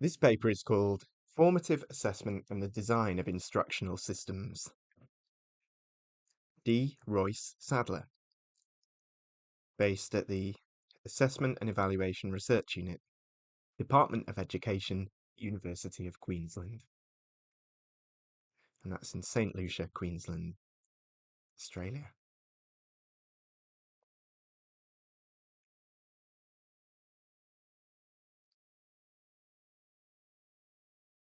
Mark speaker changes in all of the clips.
Speaker 1: This paper is called Formative Assessment and the Design of Instructional Systems. D. Royce Sadler, based at the Assessment and Evaluation Research Unit, Department of Education, University of Queensland. And that's in St. Lucia, Queensland, Australia.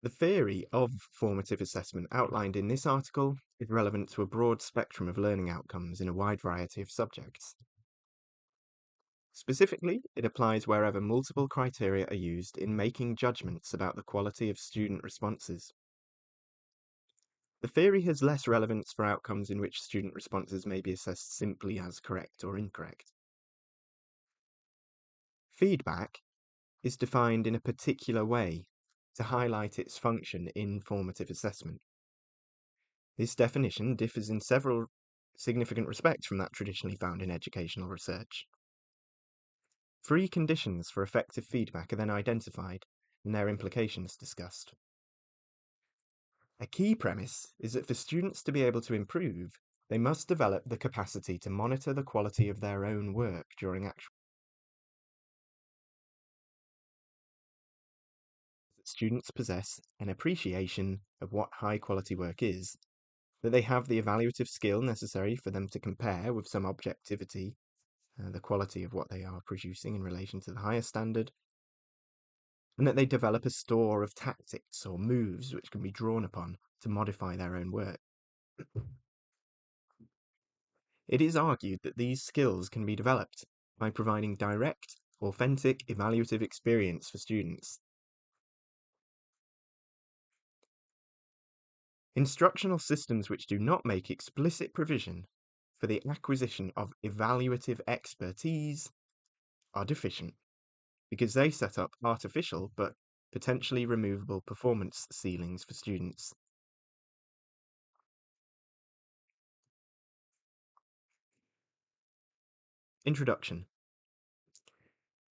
Speaker 1: The theory of formative assessment outlined in this article is relevant to a broad spectrum of learning outcomes in a wide variety of subjects. Specifically, it applies wherever multiple criteria are used in making judgments about the quality of student responses. The theory has less relevance for outcomes in which student responses may be assessed simply as correct or incorrect. Feedback is defined in a particular way to highlight its function in formative assessment. This definition differs in several significant respects from that traditionally found in educational research. 3 conditions for effective feedback are then identified and their implications discussed. A key premise is that for students to be able to improve, they must develop the capacity to monitor the quality of their own work during actual. That students possess an appreciation of what high quality work is, that they have the evaluative skill necessary for them to compare with some objectivity the quality of what they are producing in relation to the higher standard, and that they develop a store of tactics or moves which can be drawn upon to modify their own work. It is argued that these skills can be developed by providing direct, authentic, evaluative experience for students. Instructional systems which do not make explicit provision for the acquisition of evaluative expertise are deficient, because they set up artificial but potentially removable performance ceilings for students. Introduction.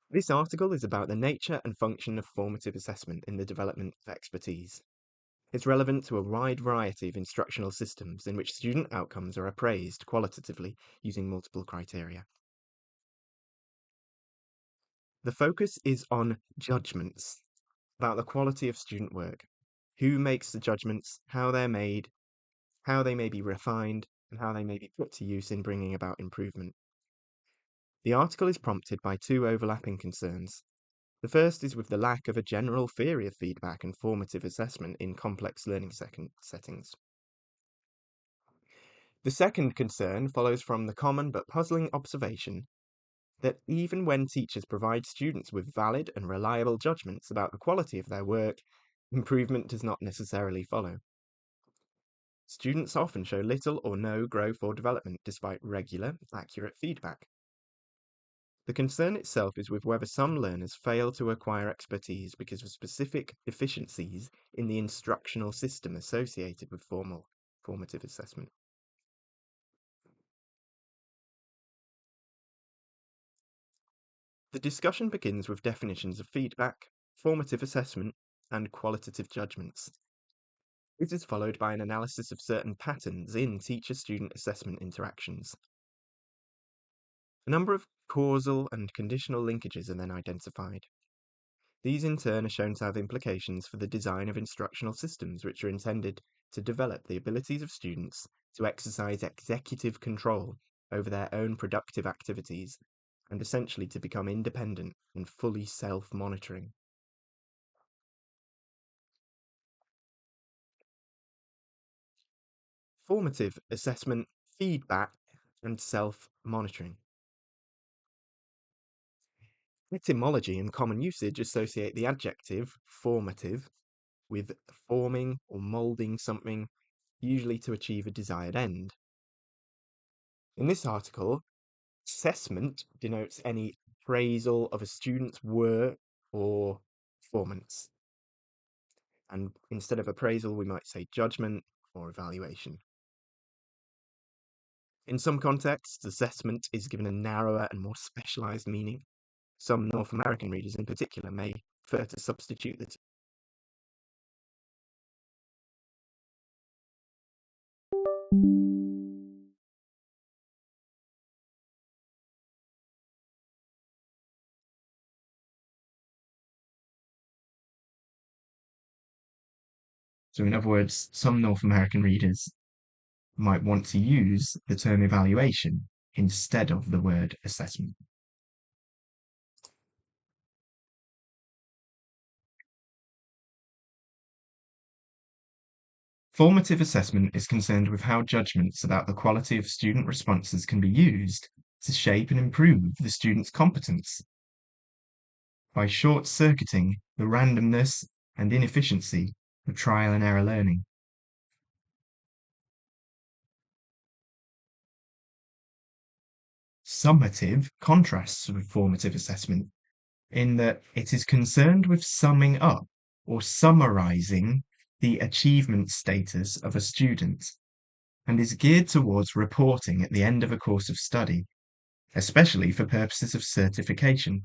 Speaker 1: This article is about the nature and function of formative assessment in the development of expertise. It's relevant to a wide variety of instructional systems in which student outcomes are appraised qualitatively using multiple criteria. The focus is on judgments about the quality of student work, who makes the judgments, how they're made, how they may be refined, and how they may be put to use in bringing about improvement. The article is prompted by 2 overlapping concerns. The first is with the lack of a general theory of feedback and formative assessment in complex learning settings. The second concern follows from the common but puzzling observation that even when teachers provide students with valid and reliable judgments about the quality of their work, improvement does not necessarily follow. Students often show little or no growth or development despite regular, accurate feedback. The concern itself is with whether some learners fail to acquire expertise because of specific deficiencies in the instructional system associated with formative assessment. The discussion begins with definitions of feedback, formative assessment, and qualitative judgments. This is followed by an analysis of certain patterns in teacher-student assessment interactions. A number of causal and conditional linkages are then identified. These in turn are shown to have implications for the design of instructional systems which are intended to develop the abilities of students to exercise executive control over their own productive activities and essentially to become independent and fully self-monitoring. Formative assessment, feedback, and self-monitoring. Etymology and common usage associate the adjective formative with forming or moulding something, usually to achieve a desired end. In this article, assessment denotes any appraisal of a student's work or performance. And instead of appraisal, we might say judgment or evaluation. In some contexts, assessment is given a narrower and more specialized meaning. Some North American readers in particular may prefer to substitute the So in other words, some North American readers might want to use the term evaluation instead of the word assessment. Formative assessment is concerned with how judgments about the quality of student responses can be used to shape and improve the student's competence by short-circuiting the randomness and inefficiency of trial and error learning. Summative contrasts with formative assessment in that it is concerned with summing up or summarizing the achievement status of a student and is geared towards reporting at the end of a course of study, especially for purposes of certification.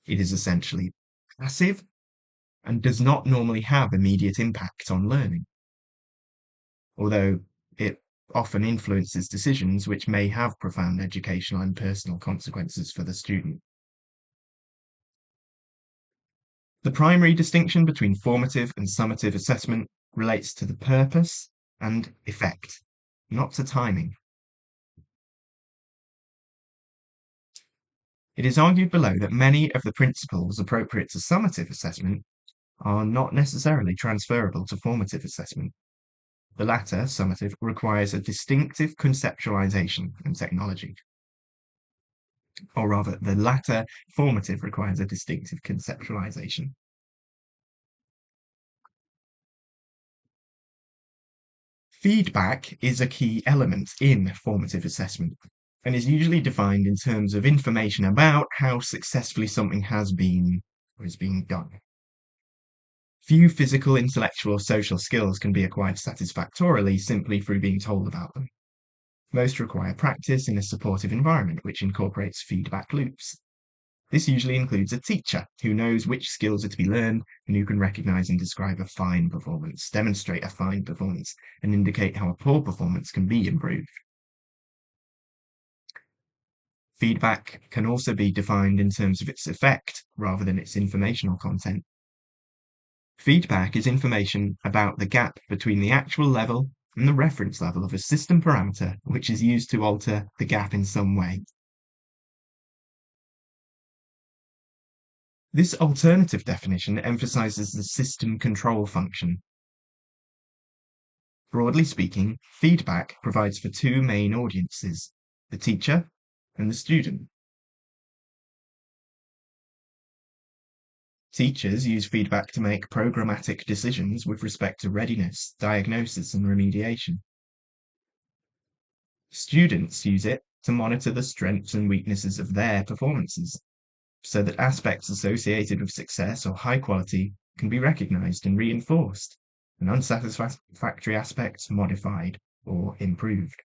Speaker 1: It is essentially passive and does not normally have immediate impact on learning, although it often influences decisions which may have profound educational and personal consequences for the student. The primary distinction between formative and summative assessment relates to the purpose and effect, not to timing. It is argued below that many of the principles appropriate to summative assessment are not necessarily transferable to formative assessment. The latter, summative, requires a distinctive conceptualization and technology. Or rather, the latter, formative, requires a distinctive conceptualization. Feedback is a key element in formative assessment and is usually defined in terms of information about how successfully something has been or is being done. Few physical, intellectual, or social skills can be acquired satisfactorily simply through being told about them. Most require practice in a supportive environment which incorporates feedback loops. This usually includes a teacher who knows which skills are to be learned and who can recognize and describe a fine performance, demonstrate a fine performance, and indicate how a poor performance can be improved. Feedback can also be defined in terms of its effect rather than its informational content. Feedback is information about the gap between the actual level and the reference level of a system parameter which is used to alter the gap in some way. This alternative definition emphasizes the system control function. Broadly speaking, feedback provides for two main audiences, the teacher and the student. Teachers use feedback to make programmatic decisions with respect to readiness, diagnosis, and remediation. Students use it to monitor the strengths and weaknesses of their performances, so that aspects associated with success or high quality can be recognized and reinforced, and unsatisfactory aspects modified or improved.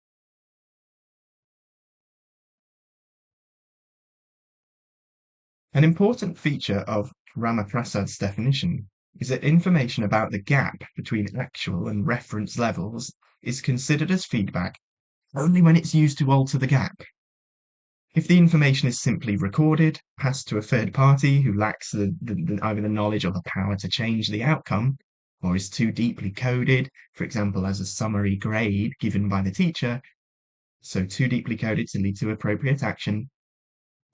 Speaker 1: An important feature of Ramaprasad's definition is that information about the gap between actual and reference levels is considered as feedback only when it's used to alter the gap. If the information is simply recorded, passed to a third party who lacks either the knowledge or the power to change the outcome, or is too deeply coded, for example, as a summary grade given by the teacher, so too deeply coded to lead to appropriate action,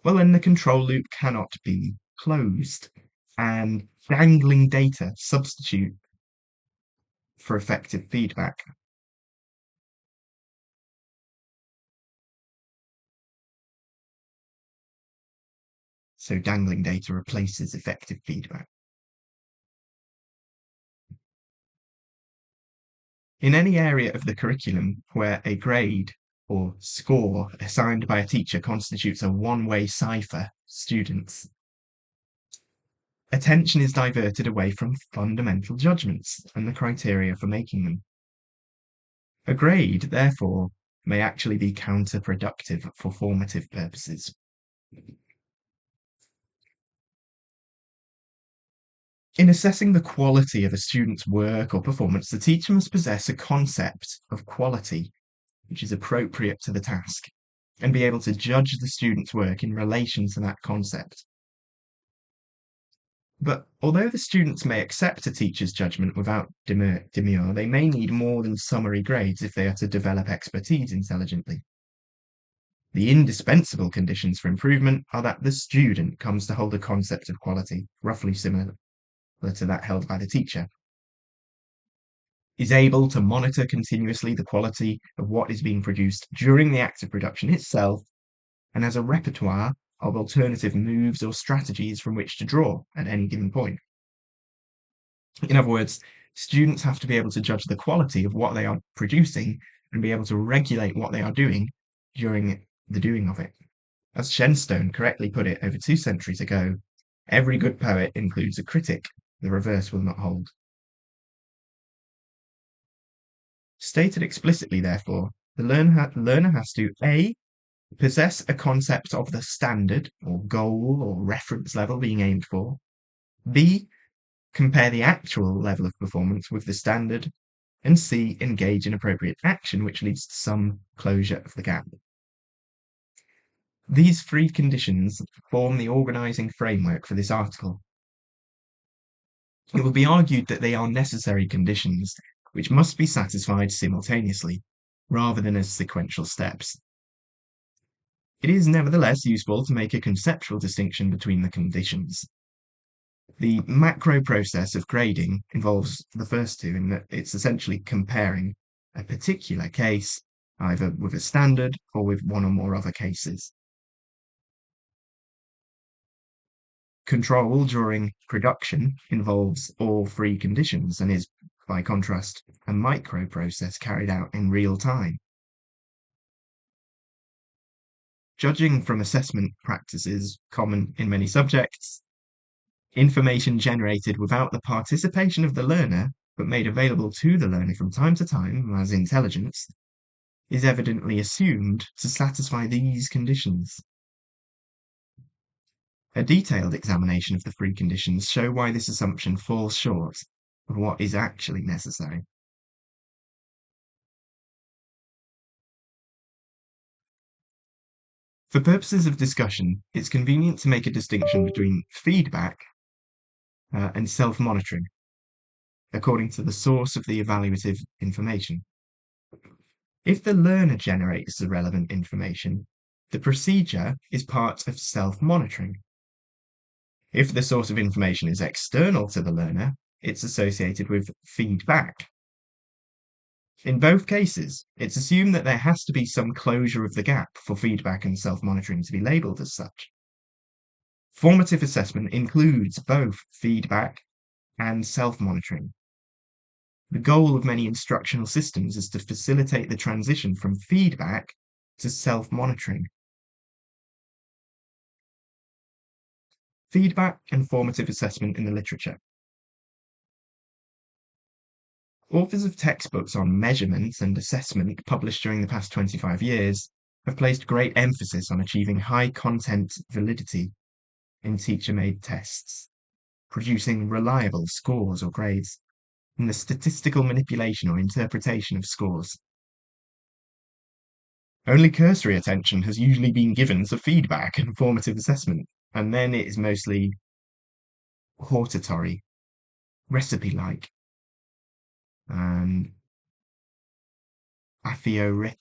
Speaker 1: well, then the control loop cannot be closed, and dangling data substitute for effective feedback. So dangling data replaces effective feedback. In any area of the curriculum where a grade or score assigned by a teacher constitutes a one-way cipher students, attention is diverted away from fundamental judgments and the criteria for making them. A grade, therefore, may actually be counterproductive for formative purposes. In assessing the quality of a student's work or performance, the teacher must possess a concept of quality which is appropriate to the task, and be able to judge the student's work in relation to that concept. But although the students may accept a teacher's judgment without demur, they may need more than summary grades if they are to develop expertise intelligently. The indispensable conditions for improvement are that the student comes to hold a concept of quality, roughly similar to that held by the teacher, is able to monitor continuously the quality of what is being produced during the act of production itself, and has a repertoire of alternative moves or strategies from which to draw at any given point. In other words, students have to be able to judge the quality of what they are producing and be able to regulate what they are doing during the doing of it. As Shenstone correctly put it over 2 centuries ago, every good poet includes a critic. The reverse will not hold. Stated explicitly, therefore, the learner has to A. Possess a concept of the standard or goal or reference level being aimed for. B. Compare the actual level of performance with the standard. And C. Engage in appropriate action which leads to some closure of the gap. These three conditions form the organizing framework for this article. It will be argued that they are necessary conditions which must be satisfied simultaneously, rather than as sequential steps. It is nevertheless useful to make a conceptual distinction between the conditions. The macro process of grading involves the first two in that it's essentially comparing a particular case either with a standard or with one or more other cases. Control during production involves all three conditions and is, by contrast, a micro process carried out in real time. Judging from assessment practices common in many subjects, information generated without the participation of the learner, but made available to the learner from time to time as intelligence, is evidently assumed to satisfy these conditions. A detailed examination of the three conditions show why this assumption falls short of what is actually necessary. For purposes of discussion, it's convenient to make a distinction between feedback and self-monitoring, according to the source of the evaluative information. If the learner generates the relevant information, the procedure is part of self-monitoring. If the source of information is external to the learner, it's associated with feedback. In both cases, it's assumed that there has to be some closure of the gap for feedback and self-monitoring to be labelled as such. Formative assessment includes both feedback and self-monitoring. The goal of many instructional systems is to facilitate the transition from feedback to self-monitoring. Feedback and formative assessment in the literature. Authors of textbooks on measurement and assessment published during the past 25 years have placed great emphasis on achieving high content validity in teacher-made tests, producing reliable scores or grades, and the statistical manipulation or interpretation of scores. Only cursory attention has usually been given to feedback and formative assessment, and then it is mostly hortatory, recipe-like, and aphoretic.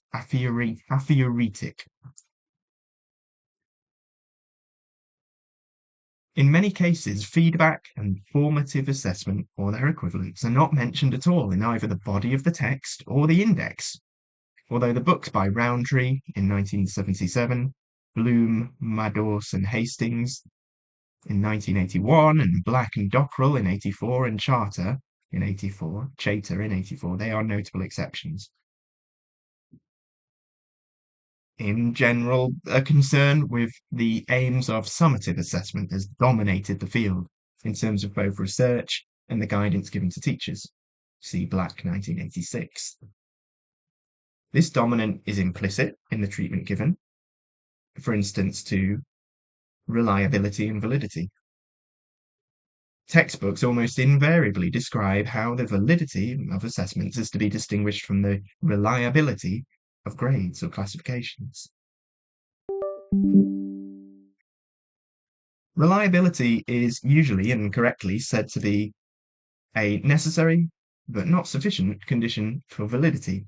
Speaker 1: In many cases, feedback and formative assessment or their equivalents are not mentioned at all in either the body of the text or the index, although the books by Rowntree in 1977, Bloom, Maddox and Hastings in 1981, and Black and Dockrell in 84, and Chater in 84, they are notable exceptions. In general, a concern with the aims of summative assessment has dominated the field in terms of both research and the guidance given to teachers. See Black, 1986. This dominant is implicit in the treatment given, for instance, to reliability and validity. Textbooks almost invariably describe how the validity of assessments is to be distinguished from the reliability of grades or classifications. Reliability is usually and correctly said to be a necessary but not sufficient condition for validity,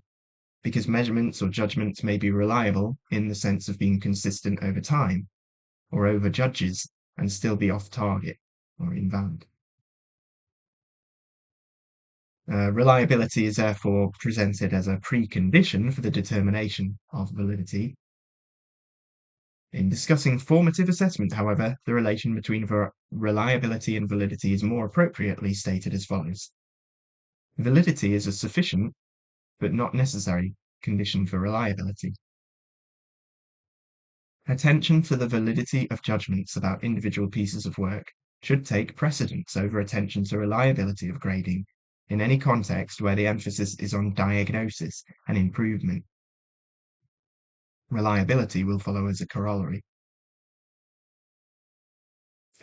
Speaker 1: because measurements or judgments may be reliable in the sense of being consistent over time or over judges and still be off target or invalid. Reliability is therefore presented as a precondition for the determination of validity. In discussing formative assessment, however, the relation between reliability and validity is more appropriately stated as follows. Validity is a sufficient, but not necessary, condition for reliability. Attention to the validity of judgments about individual pieces of work should take precedence over attention to reliability of grading in any context where the emphasis is on diagnosis and improvement. Reliability will follow as a corollary.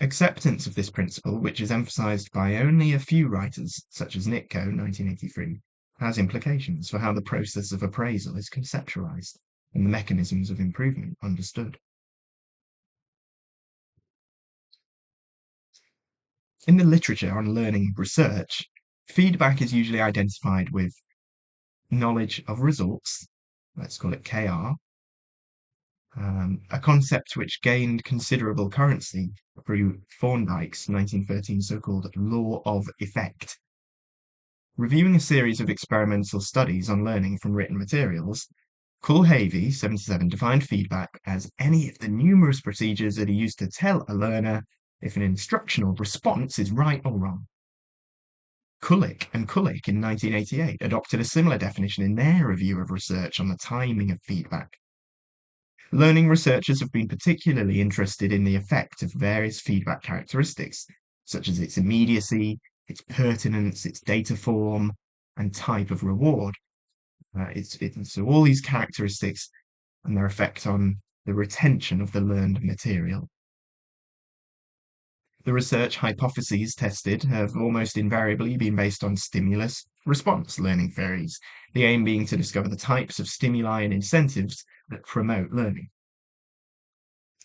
Speaker 1: Acceptance of this principle, which is emphasized by only a few writers, such as Nitko, 1983, has implications for how the process of appraisal is conceptualized and the mechanisms of improvement understood. In the literature on learning research, feedback is usually identified with knowledge of results, let's call it KR, a concept which gained considerable currency through Thorndike's 1913 so-called law of effect. Reviewing a series of experimental studies on learning from written materials, Kulhavey, 77, defined feedback as any of the numerous procedures that are used to tell a learner if an instructional response is right or wrong. Kulik and Kulik in 1988 adopted a similar definition in their review of research on the timing of feedback. Learning researchers have been particularly interested in the effect of various feedback characteristics, such as its immediacy, its pertinence, its data form, and type of reward. So all these characteristics and their effect on the retention of the learned material. The research hypotheses tested have almost invariably been based on stimulus-response learning theories, the aim being to discover the types of stimuli and incentives that promote learning.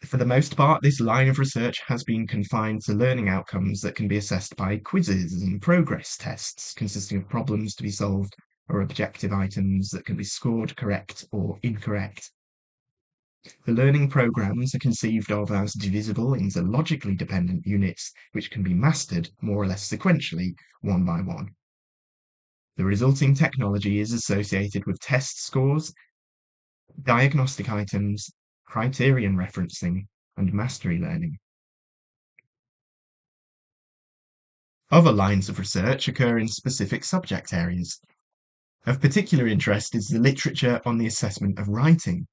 Speaker 1: For the most part, this line of research has been confined to learning outcomes that can be assessed by quizzes and progress tests consisting of problems to be solved or objective items that can be scored correct or incorrect. The learning programs are conceived of as divisible into logically dependent units which can be mastered more or less sequentially, one by one. The resulting technology is associated with test scores, diagnostic items, criterion referencing, and mastery learning. Other lines of research occur in specific subject areas. Of particular interest is the literature on the assessment of writing,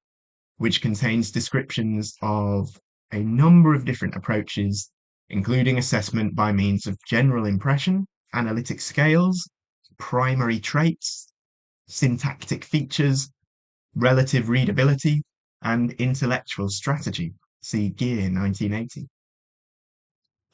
Speaker 1: which contains descriptions of a number of different approaches, including assessment by means of general impression, analytic scales, primary traits, syntactic features, relative readability, and intellectual strategy. See Gear 1980.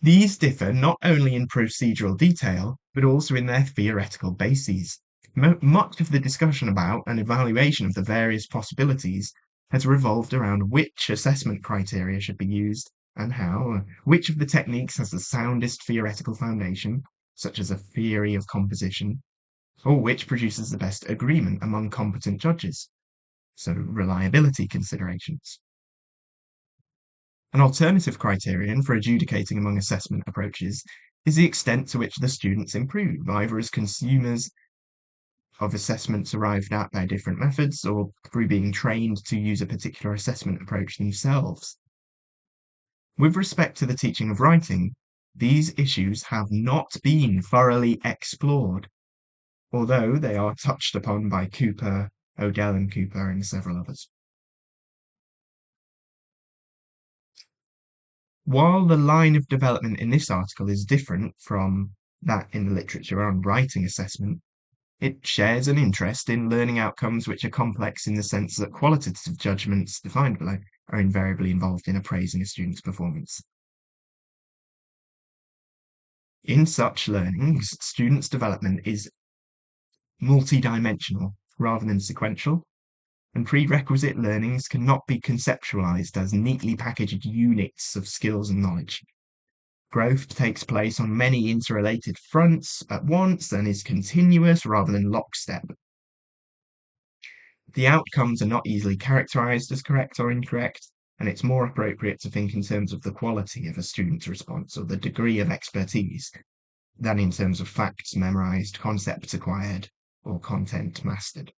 Speaker 1: These differ not only in procedural detail, but also in their theoretical bases. Much of the discussion about and evaluation of the various possibilities has revolved around which assessment criteria should be used and how, which of the techniques has the soundest theoretical foundation, such as a theory of composition, or which produces the best agreement among competent judges, so reliability considerations. An alternative criterion for adjudicating among assessment approaches is the extent to which the students improve, either as consumers of assessments arrived at by different methods or through being trained to use a particular assessment approach themselves. With respect to the teaching of writing, these issues have not been thoroughly explored, although they are touched upon by Cooper, Odell and Cooper, and several others. While the line of development in this article is different from that in the literature on writing assessment, it shares an interest in learning outcomes which are complex in the sense that qualitative judgments defined below are invariably involved in appraising a student's performance. In such learnings, students' development is multidimensional rather than sequential, and prerequisite learnings cannot be conceptualized as neatly packaged units of skills and knowledge. Growth takes place on many interrelated fronts at once and is continuous rather than lockstep. The outcomes are not easily characterized as correct or incorrect, and it's more appropriate to think in terms of the quality of a student's response or the degree of expertise than in terms of facts memorized, concepts acquired, or content mastered.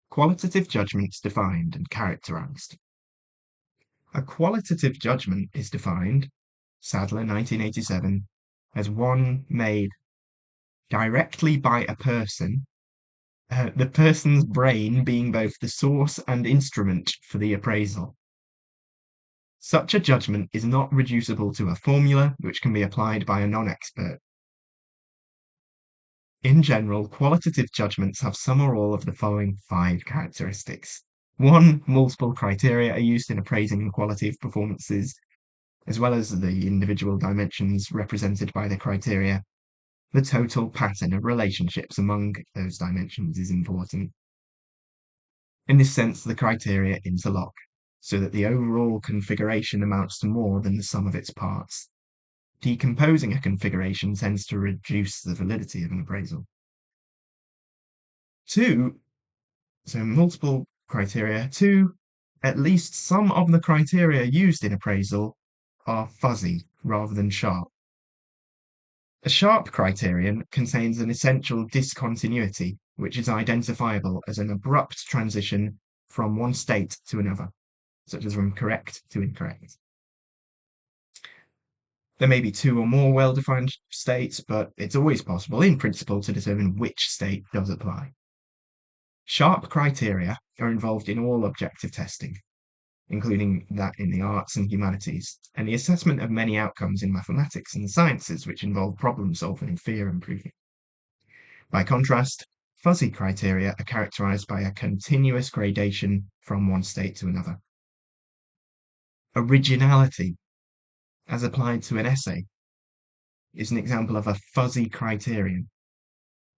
Speaker 1: Qualitative judgments defined and characterized. A qualitative judgment is defined, Sadler 1987, as one made directly by a person, the person's brain being both the source and instrument for the appraisal. Such a judgment is not reducible to a formula which can be applied by a non-expert. In general, qualitative judgments have some or all of the following 5 characteristics. 1. Multiple criteria are used in appraising the quality of performances, as well as the individual dimensions represented by the criteria. The total pattern of relationships among those dimensions is important. In this sense, the criteria interlock, so that the overall configuration amounts to more than the sum of its parts. Decomposing a configuration tends to reduce the validity of an appraisal. 2. So multiple criteria. 2. At least some of the criteria used in appraisal are fuzzy rather than sharp. A sharp criterion contains an essential discontinuity, which is identifiable as an abrupt transition from one state to another, such as from correct to incorrect. There may be 2 or more well-defined states, but it's always possible, in principle, to determine which state does apply. Sharp criteria are involved in all objective testing, including that in the arts and humanities, and the assessment of many outcomes in mathematics and the sciences which involve problem solving and fear improving. By contrast, fuzzy criteria are characterized by a continuous gradation from one state to another. Originality, as applied to an essay, is an example of a fuzzy criterion,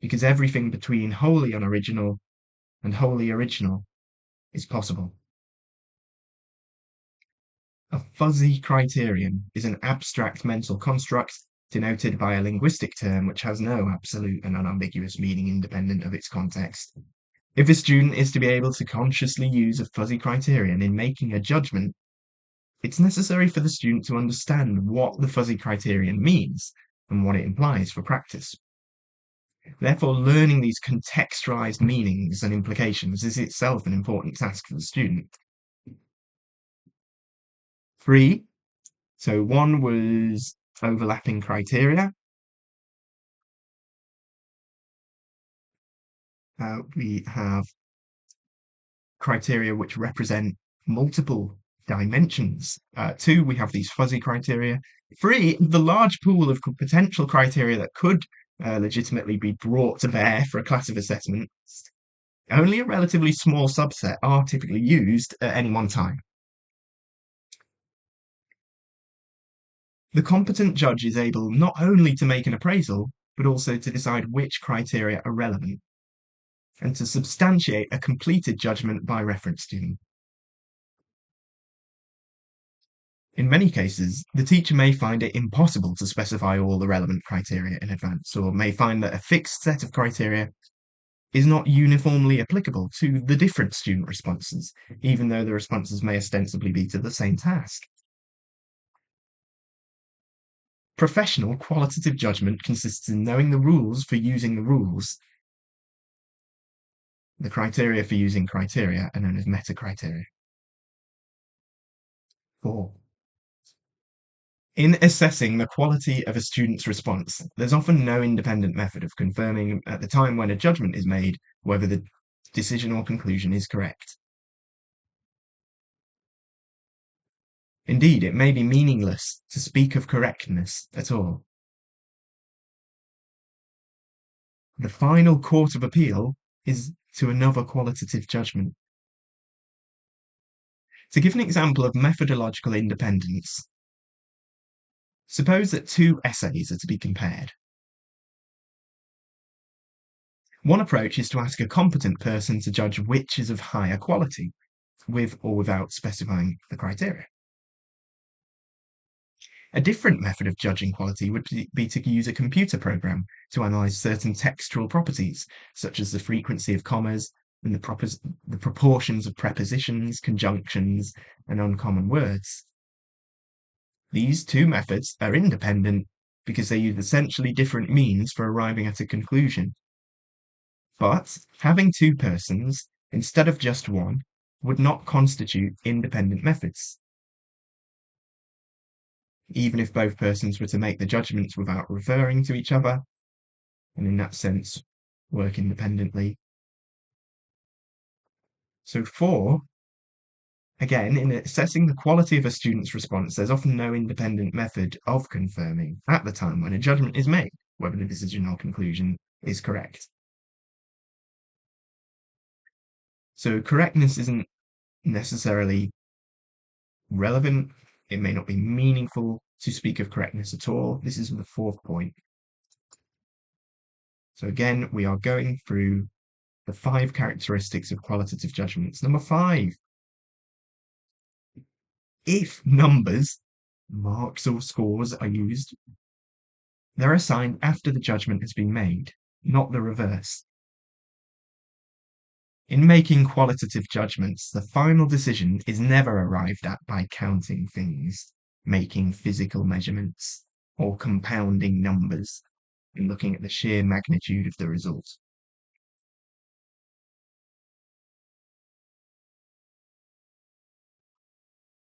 Speaker 1: because everything between wholly unoriginal and wholly original is possible. A fuzzy criterion is an abstract mental construct denoted by a linguistic term which has no absolute and unambiguous meaning independent of its context. If a student is to be able to consciously use a fuzzy criterion in making a judgment, it's necessary for the student to understand what the fuzzy criterion means and what it implies for practice. Therefore, learning these contextualized meanings and implications is itself an important task for the student. 3. So 1 was overlapping criteria. We have criteria which represent multiple dimensions. 2, we have these fuzzy criteria. 3, the large pool of potential criteria that could legitimately be brought to bear for a class of assessments. Only a relatively small subset are typically used at any one time. The competent judge is able not only to make an appraisal, but also to decide which criteria are relevant, and to substantiate a completed judgment by reference to them. In many cases, the teacher may find it impossible to specify all the relevant criteria in advance, or may find that a fixed set of criteria is not uniformly applicable to the different student responses, even though the responses may ostensibly be to the same task. Professional qualitative judgment consists in knowing the rules for using the rules. The criteria for using criteria are known as meta-criteria. 4. In assessing the quality of a student's response, there's often no independent method of confirming at the time when a judgment is made whether the decision or conclusion is correct. Indeed, it may be meaningless to speak of correctness at all. The final court of appeal is to another qualitative judgment. To give an example of methodological independence, suppose that 2 essays are to be compared. One approach is to ask a competent person to judge which is of higher quality, with or without specifying the criteria. A different method of judging quality would be to use a computer program to analyze certain textual properties, such as the frequency of commas and the proportions of prepositions, conjunctions, and uncommon words. These two methods are independent because they use essentially different means for arriving at a conclusion. But having two persons instead of just one would not constitute independent methods. Even if both persons were to make the judgments without referring to each other, and in that sense, work independently. So 4, again, in assessing the quality of a student's response, there's often no independent method of confirming at the time when a judgment is made whether the decision or conclusion is correct. So correctness isn't necessarily relevant. It may not be meaningful to speak of correctness at all. This is the 4th point. So again, we are going through the 5 characteristics of qualitative judgments. Number 5, if numbers, marks or scores are used, they're assigned after the judgment has been made, not the reverse. In making qualitative judgments, the final decision is never arrived at by counting things, making physical measurements, or compounding numbers, and looking at the sheer magnitude of the result.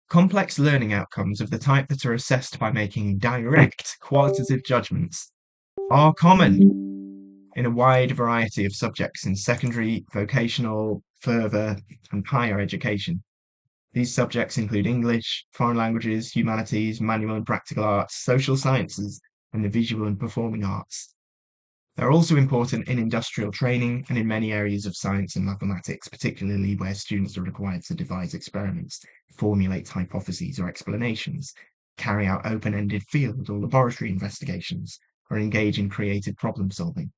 Speaker 1: Complex learning outcomes of the type that are assessed by making direct qualitative judgments are common in a wide variety of subjects in secondary, vocational, further, and higher education. These subjects include English, foreign languages, humanities, manual and practical arts, social sciences, and the visual and performing arts. They're also important in industrial training and in many areas of science and mathematics, particularly where students are required to devise experiments, formulate hypotheses or explanations, carry out open-ended field or laboratory investigations, or engage in creative problem solving.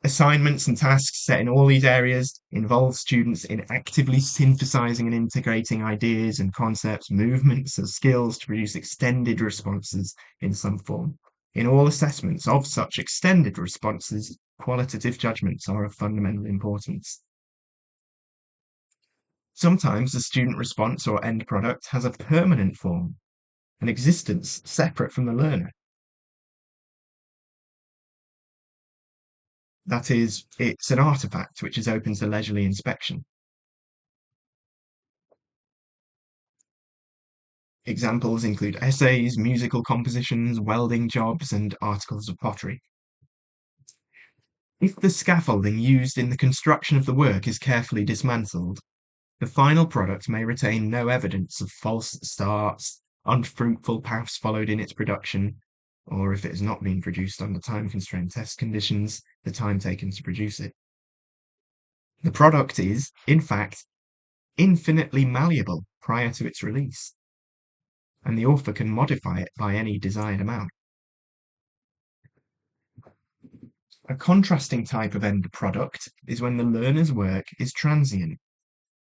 Speaker 1: Assignments and tasks set in all these areas involve students in actively synthesizing and integrating ideas and concepts, movements, and skills to produce extended responses in some form. In all assessments of such extended responses, qualitative judgments are of fundamental importance. Sometimes the student response or end product has a permanent form, an existence separate from the learner. That is, it's an artifact which is open to leisurely inspection. Examples include essays, musical compositions, welding jobs, and articles of pottery. If the scaffolding used in the construction of the work is carefully dismantled, the final product may retain no evidence of false starts, unfruitful paths followed in its production, or if it has not been produced under time-constrained test conditions, the time taken to produce it. The product is, in fact, infinitely malleable prior to its release, and the author can modify it by any desired amount. A contrasting type of end product is when the learner's work is transient,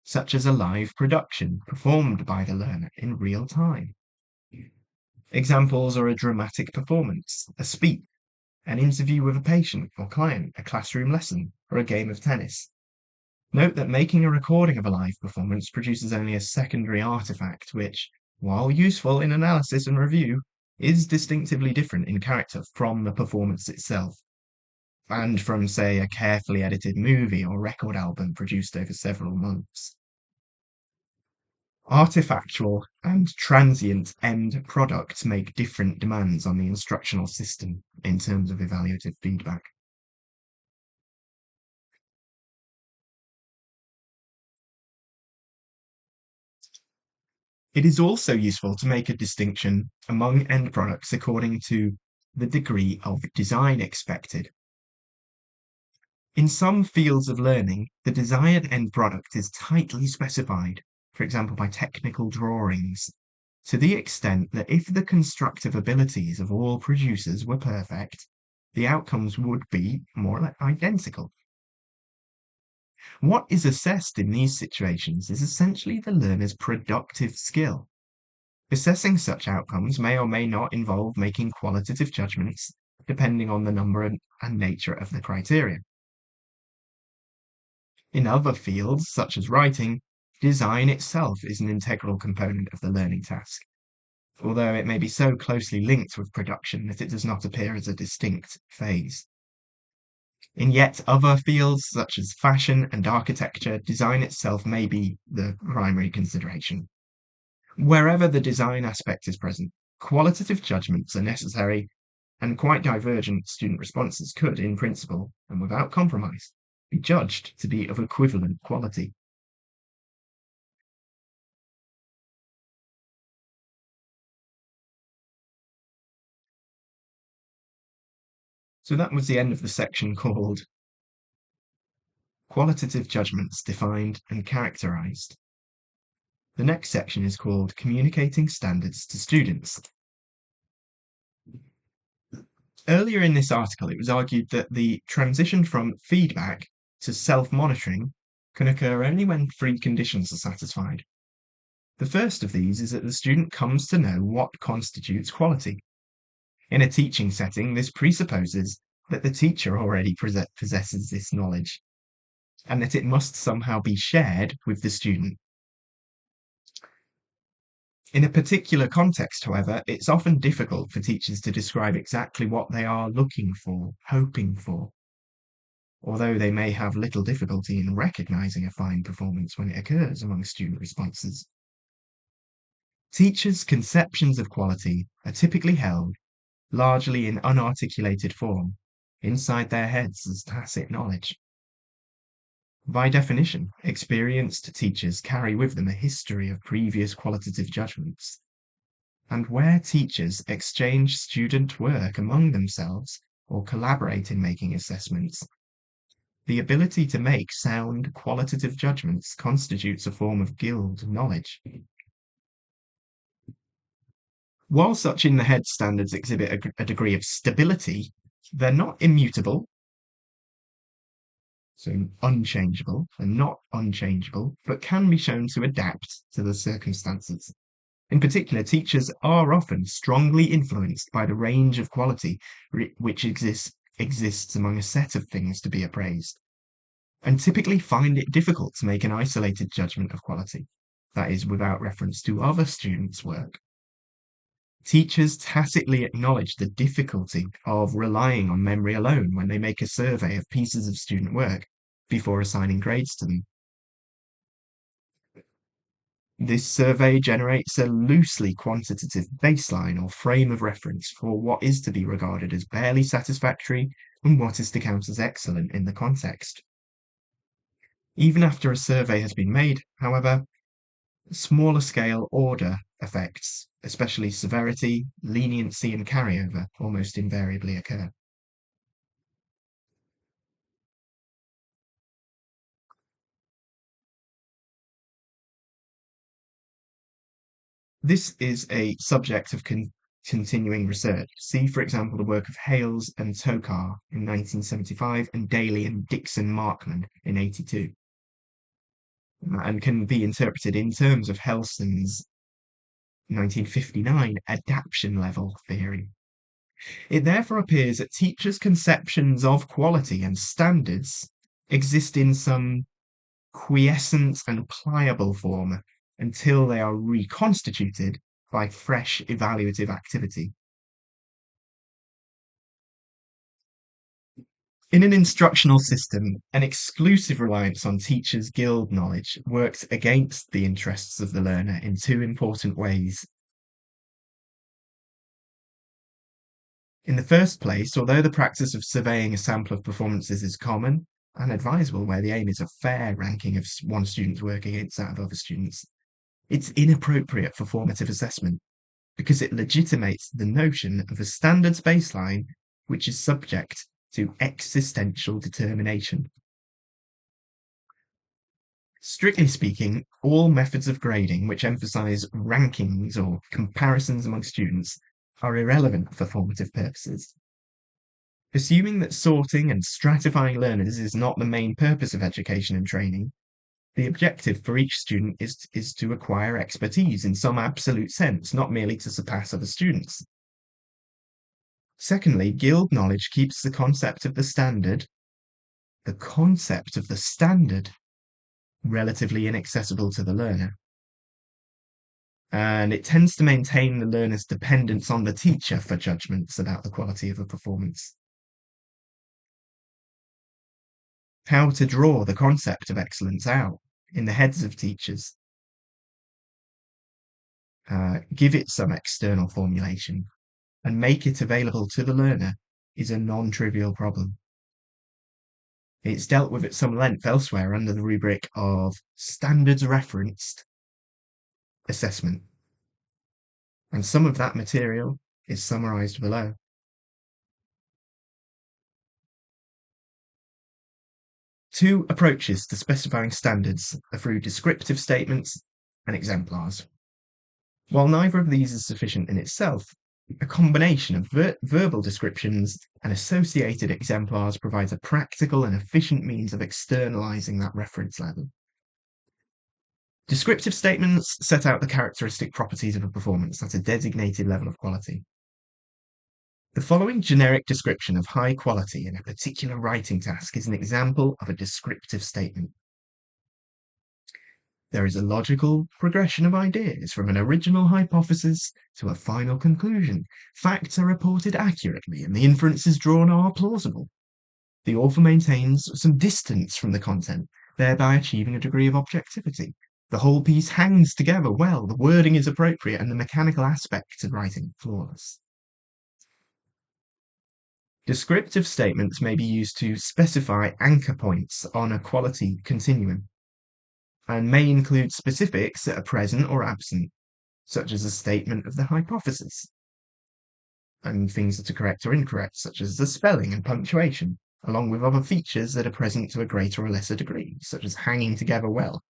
Speaker 1: such as a live production performed by the learner in real time. Examples are a dramatic performance, a speech, an interview with a patient or client, a classroom lesson, or a game of tennis. Note that making a recording of a live performance produces only a secondary artifact which, while useful in analysis and review, is distinctively different in character from the performance itself, and from, say, a carefully edited movie or record album produced over several months. Artifactual and transient end products make different demands on the instructional system in terms of evaluative feedback. It is also useful to make a distinction among end products according to the degree of design expected. In some fields of learning, the desired end product is tightly specified, for example by technical drawings, to the extent that if the constructive abilities of all producers were perfect, the outcomes would be more or less identical. What is assessed in these situations is essentially the learner's productive skill. Assessing such outcomes may or may not involve making qualitative judgments, depending on the number and nature of the criteria. In other fields, such as writing, design itself is an integral component of the learning task, although it may be so closely linked with production that it does not appear as a distinct phase. In yet other fields, such as fashion and architecture, design itself may be the primary consideration. Wherever the design aspect is present, qualitative judgments are necessary, and quite divergent student responses could, in principle, and without compromise, be judged to be of equivalent quality. So that was the end of the section called Qualitative Judgments Defined and Characterized. The next section is called Communicating Standards to Students. Earlier in this article, it was argued that the transition from feedback to self-monitoring can occur only when three conditions are satisfied. The first of these is that the student comes to know what constitutes quality. In a teaching setting, this presupposes that the teacher already possesses this knowledge, and that it must somehow be shared with the student. In a particular context, however, it's often difficult for teachers to describe exactly what they are looking for, hoping for, although they may have little difficulty in recognizing a fine performance when it occurs among student responses. Teachers' conceptions of quality are typically held largely in unarticulated form, inside their heads as tacit knowledge. By definition, experienced teachers carry with them a history of previous qualitative judgments. And where teachers exchange student work among themselves or collaborate in making assessments, the ability to make sound qualitative judgments constitutes a form of guild knowledge. While such in-the-head standards exhibit a degree of stability, they're not immutable, so unchangeable, and not unchangeable, but can be shown to adapt to the circumstances. In particular, teachers are often strongly influenced by the range of quality which exists among a set of things to be appraised, and typically find it difficult to make an isolated judgment of quality, that is, without reference to other students' work. Teachers tacitly acknowledge the difficulty of relying on memory alone when they make a survey of pieces of student work before assigning grades to them. This survey generates a loosely quantitative baseline or frame of reference for what is to be regarded as barely satisfactory and what is to count as excellent in the context. Even after a survey has been made, however, smaller scale order effects, especially severity, leniency, and carryover, almost invariably occur. This is a subject of continuing research. See, for example, the work of Hales and Tokar in 1975 and Daly and Dixon-Markman in 82, and can be interpreted in terms of Helston's 1959 adaptation level theory. It therefore appears that teachers' conceptions of quality and standards exist in some quiescent and pliable form until they are reconstituted by fresh evaluative activity. In an instructional system, an exclusive reliance on teachers' guild knowledge works against the interests of the learner in two important ways. In the first place, although the practice of surveying a sample of performances is common and advisable where the aim is a fair ranking of one student's work against that of other students, it's inappropriate for formative assessment because it legitimates the notion of a standards baseline which is subject to existential determination. Strictly speaking, all methods of grading which emphasize rankings or comparisons among students are irrelevant for formative purposes. Assuming that sorting and stratifying learners is not the main purpose of education and training, the objective for each student is to acquire expertise in some absolute sense, not merely to surpass other students. Secondly, guild knowledge keeps the concept of the standard, relatively inaccessible to the learner. And it tends to maintain the learner's dependence on the teacher for judgments about the quality of a performance. How to draw the concept of excellence out in the heads of teachers. Give it some external formulation and make it available to the learner is a non-trivial problem. It's dealt with at some length elsewhere under the rubric of standards referenced assessment. And some of that material is summarized below. Two approaches to specifying standards are through descriptive statements and exemplars. While neither of these is sufficient in itself, a combination of verbal descriptions and associated exemplars provides a practical and efficient means of externalizing that reference level. Descriptive statements set out the characteristic properties of a performance at a designated level of quality. The following generic description of high quality in a particular writing task is an example of a descriptive statement. There is a logical progression of ideas from an original hypothesis to a final conclusion. Facts are reported accurately and the inferences drawn are plausible. The author maintains some distance from the content, thereby achieving a degree of objectivity. The whole piece hangs together well, the wording is appropriate, and the mechanical aspects of writing flawless. Descriptive statements may be used to specify anchor points on a quality continuum and may include specifics that are present or absent, such as a statement of the hypothesis, and things that are correct or incorrect, such as the spelling and punctuation, along with other features that are present to a greater or lesser degree, such as hanging together well.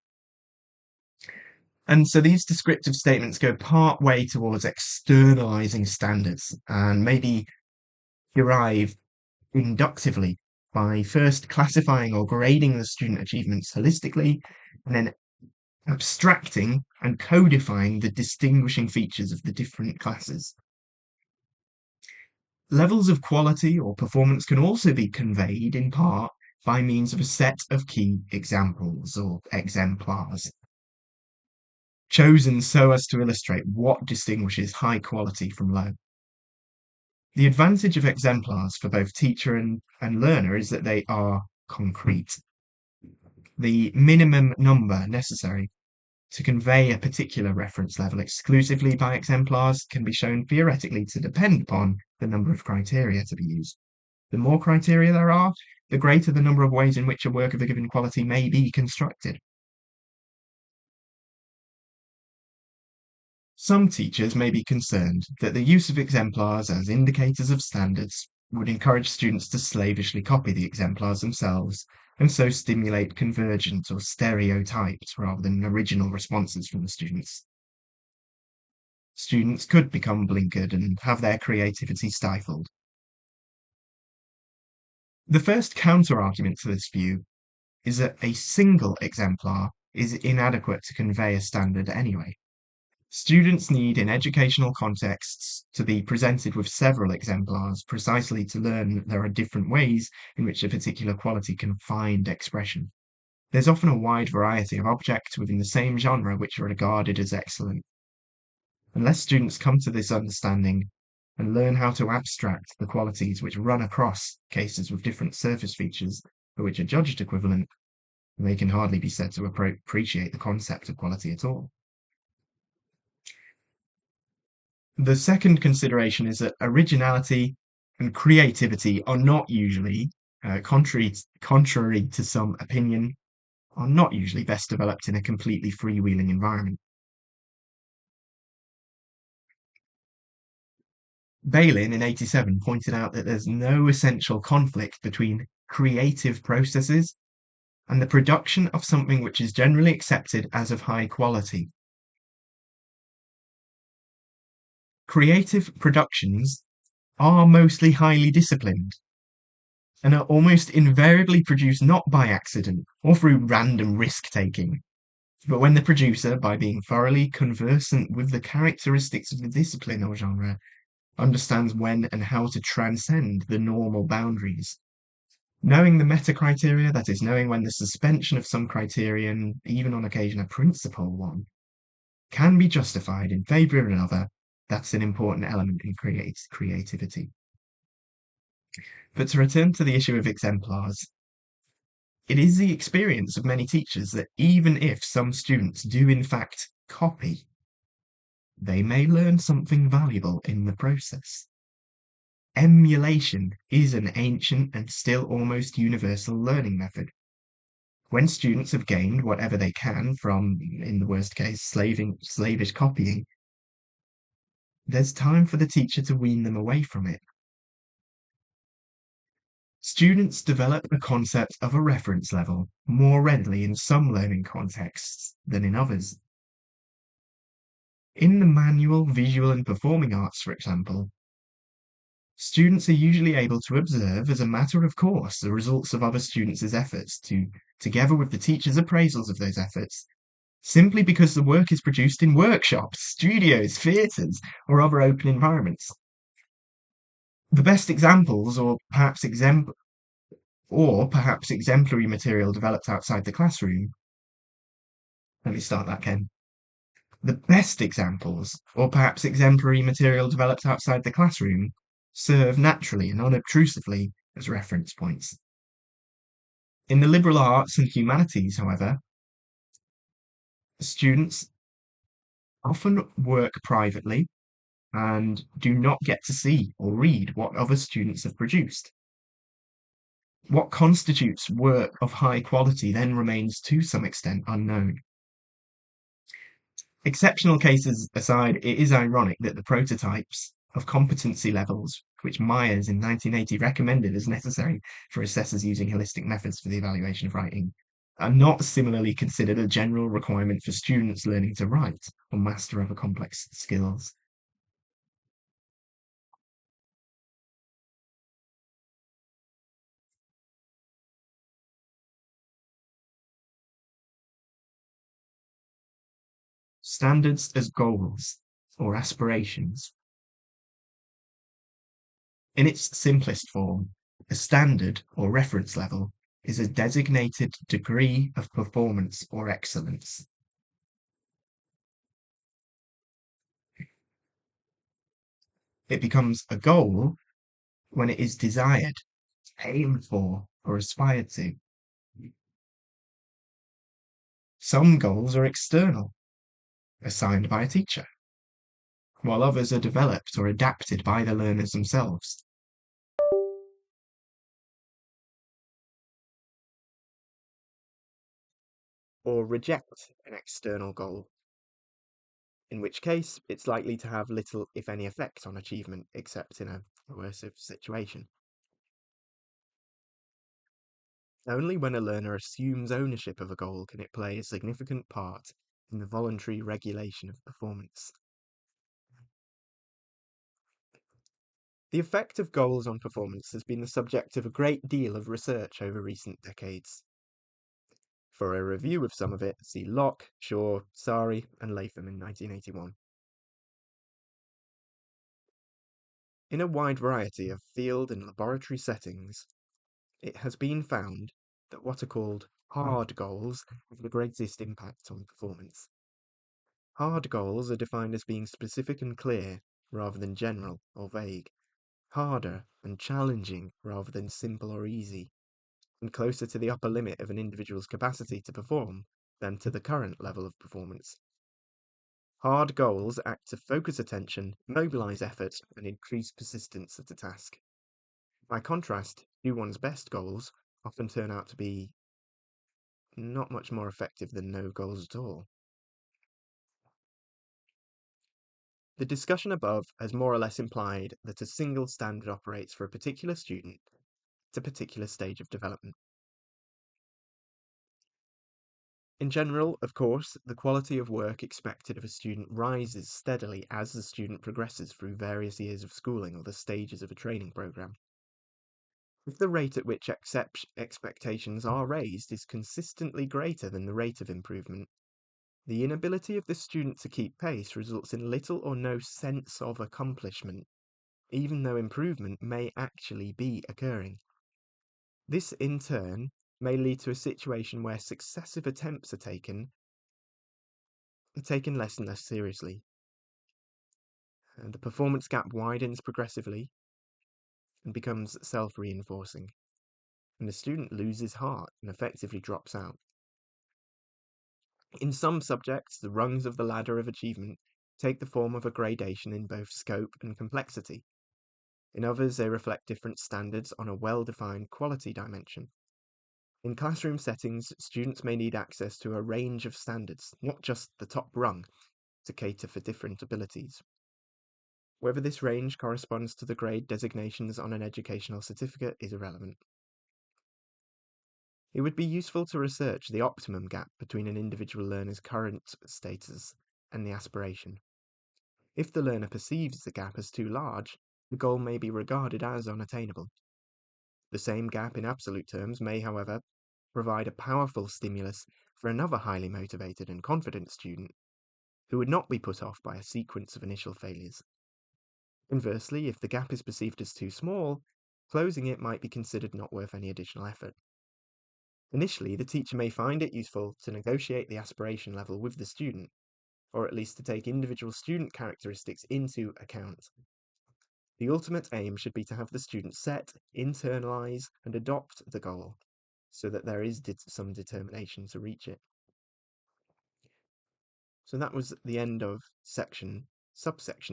Speaker 1: And so these descriptive statements go part way towards externalizing standards and maybe derived inductively by first classifying or grading the student achievements holistically, and then abstracting and codifying the distinguishing features of the different classes. Levels of quality or performance can also be conveyed in part by means of a set of key examples or exemplars, chosen so as to illustrate what distinguishes high quality from low. The advantage of exemplars for both teacher and learner is that they are concrete. The minimum number necessary to convey a particular reference level exclusively by exemplars can be shown theoretically to depend upon the number of criteria to be used. The more criteria there are, the greater the number of ways in which a work of a given quality may be constructed. Some teachers may be concerned that the use of exemplars as indicators of standards would encourage students to slavishly copy the exemplars themselves, and so stimulate convergent or stereotypes rather than original responses from the students. Students could become blinkered and have their creativity stifled. The first counter-argument to this view is that a single exemplar is inadequate to convey a standard anyway. Students need, in educational contexts, to be presented with several exemplars precisely to learn that there are different ways in which a particular quality can find expression. There's often a wide variety of objects within the same genre which are regarded as excellent. Unless students come to this understanding and learn how to abstract the qualities which run across cases with different surface features but which are judged equivalent, they can hardly be said to appreciate the concept of quality at all. The second consideration is that originality and creativity are not usually, contrary to some opinion, are not usually best developed in a completely freewheeling environment. Bailyn in 87 pointed out that there's no essential conflict between creative processes and the production of something which is generally accepted as of high quality. Creative productions are mostly highly disciplined, and are almost invariably produced not by accident or through random risk-taking, but when the producer, by being thoroughly conversant with the characteristics of the discipline or genre, understands when and how to transcend the normal boundaries. Knowing the meta criteria, that is, knowing when the suspension of some criterion, even on occasion a principal one, can be justified in favour of another, that's an important element in creativity. But to return to the issue of exemplars, it is the experience of many teachers that even if some students do in fact copy, they may learn something valuable in the process. Emulation is an ancient and still almost universal learning method. When students have gained whatever they can from, in the worst case, slavish copying, there's time for the teacher to wean them away from it. Students develop a concept of a reference level more readily in some learning contexts than in others. In the manual, visual, and performing arts, for example, students are usually able to observe as a matter of course the results of other students' efforts together with the teacher's appraisals of those efforts, simply because the work is produced in workshops, studios, theatres, or other open environments. The best examples, or perhaps exemplary material developed outside the classroom. Let me start that, Ken. The best examples, or perhaps exemplary material developed outside the classroom, serve naturally and unobtrusively as reference points. In the liberal arts and humanities, however, students often work privately and do not get to see or read what other students have produced. What constitutes work of high quality then remains to some extent unknown. Exceptional cases aside, it is ironic that the prototypes of competency levels, which Myers in 1980 recommended as necessary for assessors using holistic methods for the evaluation of writing, are not similarly considered a general requirement for students learning to write or master other complex skills. Standards as goals or aspirations. In its simplest form, a standard or reference level is a designated degree of performance or excellence. It becomes a goal when it is desired, aimed for, or aspired to. Some goals are external, assigned by a teacher, while others are developed or adapted by the learners themselves. Or reject an external goal, in which case it's likely to have little, if any, effect on achievement, except in a coercive situation. Only when a learner assumes ownership of a goal can it play a significant part in the voluntary regulation of performance. The effect of goals on performance has been the subject of a great deal of research over recent decades. For a review of some of it, see Locke, Shaw, Sari, and Latham in 1981. In a wide variety of field and laboratory settings, it has been found that what are called hard goals have the greatest impact on performance. Hard goals are defined as being specific and clear, rather than general or vague, harder and challenging rather than simple or easy, and closer to the upper limit of an individual's capacity to perform than to the current level of performance. Hard goals act to focus attention, mobilize effort, and increase persistence at a task. By contrast, do one's best goals often turn out to be not much more effective than no goals at all. The discussion above has more or less implied that a single standard operates for a particular student at a particular stage of development. In general, of course, the quality of work expected of a student rises steadily as the student progresses through various years of schooling or the stages of a training program. If the rate at which expectations are raised is consistently greater than the rate of improvement, the inability of the student to keep pace results in little or no sense of accomplishment, even though improvement may actually be occurring. This, in turn, may lead to a situation where successive attempts are taken less and less seriously. And the performance gap widens progressively and becomes self-reinforcing, and the student loses heart and effectively drops out. In some subjects, the rungs of the ladder of achievement take the form of a gradation in both scope and complexity. In others, they reflect different standards on a well-defined quality dimension. In classroom settings, students may need access to a range of standards, not just the top rung, to cater for different abilities. Whether this range corresponds to the grade designations on an educational certificate is irrelevant. It would be useful to research the optimum gap between an individual learner's current status and the aspiration. If the learner perceives the gap as too large, the goal may be regarded as unattainable. The same gap in absolute terms may, however, provide a powerful stimulus for another highly motivated and confident student who would not be put off by a sequence of initial failures. Conversely, if the gap is perceived as too small, closing it might be considered not worth any additional effort. Initially, the teacher may find it useful to negotiate the aspiration level with the student, or at least to take individual student characteristics into account. The ultimate aim should be to have the student set, internalize, and adopt the goal, so that there is some determination to reach it. So that was the end of subsection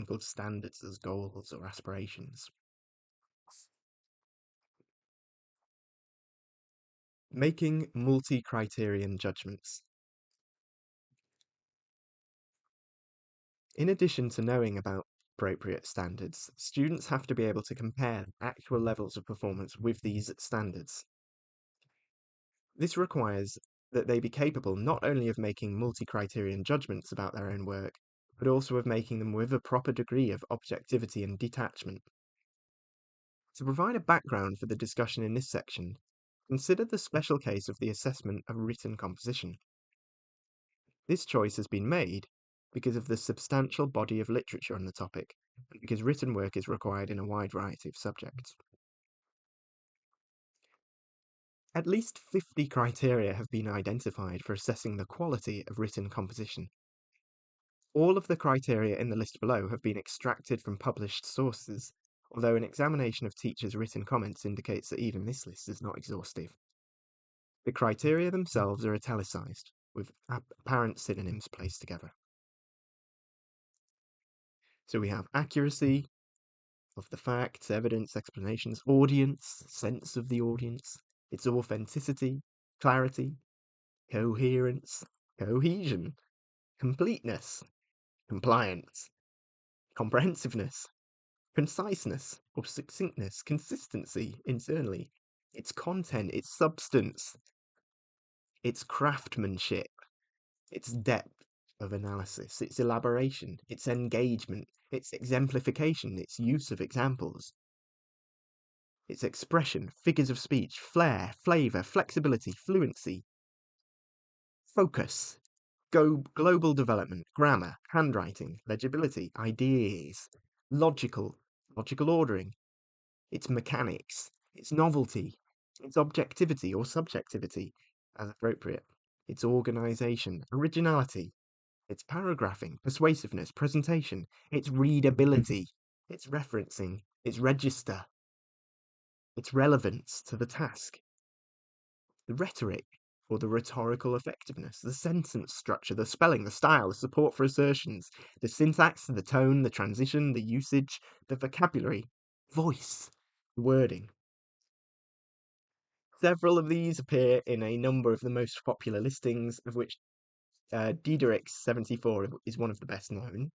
Speaker 1: called standards as goals or aspirations. Making multi-criterion judgments. In addition to knowing about appropriate standards, students have to be able to compare actual levels of performance with these standards. This requires that they be capable not only of making multi-criterion judgments about their own work, but also of making them with a proper degree of objectivity and detachment. To provide a background for the discussion in this section, consider the special case of the assessment of written composition. This choice has been made because of the substantial body of literature on the topic, and because written work is required in a wide variety of subjects. At least 50 criteria have been identified for assessing the quality of written composition. All of the criteria in the list below have been extracted from published sources, although an examination of teachers' written comments indicates that even this list is not exhaustive. The criteria themselves are italicized, with apparent synonyms placed together. So we have accuracy of the facts, evidence, explanations, audience, sense of the audience, its authenticity, clarity, coherence, cohesion, completeness, compliance, comprehensiveness, conciseness or succinctness, consistency internally, its content, its substance, its craftsmanship, its depth of analysis, its elaboration, its engagement, its exemplification, its use of examples, its expression, figures of speech, flair, flavour, flexibility, fluency, focus, global development, grammar, handwriting, legibility, ideas, logical ordering, its mechanics, its novelty, its objectivity or subjectivity, as appropriate, its organisation, originality, its paragraphing, persuasiveness, presentation, its readability, its referencing, its register, its relevance to the task, the rhetoric or the rhetorical effectiveness, the sentence structure, the spelling, the style, the support for assertions, the syntax, the tone, the transition, the usage, the vocabulary, voice, wording. Several of these appear in a number of the most popular listings, of which Diederik's 74 is one of the best known.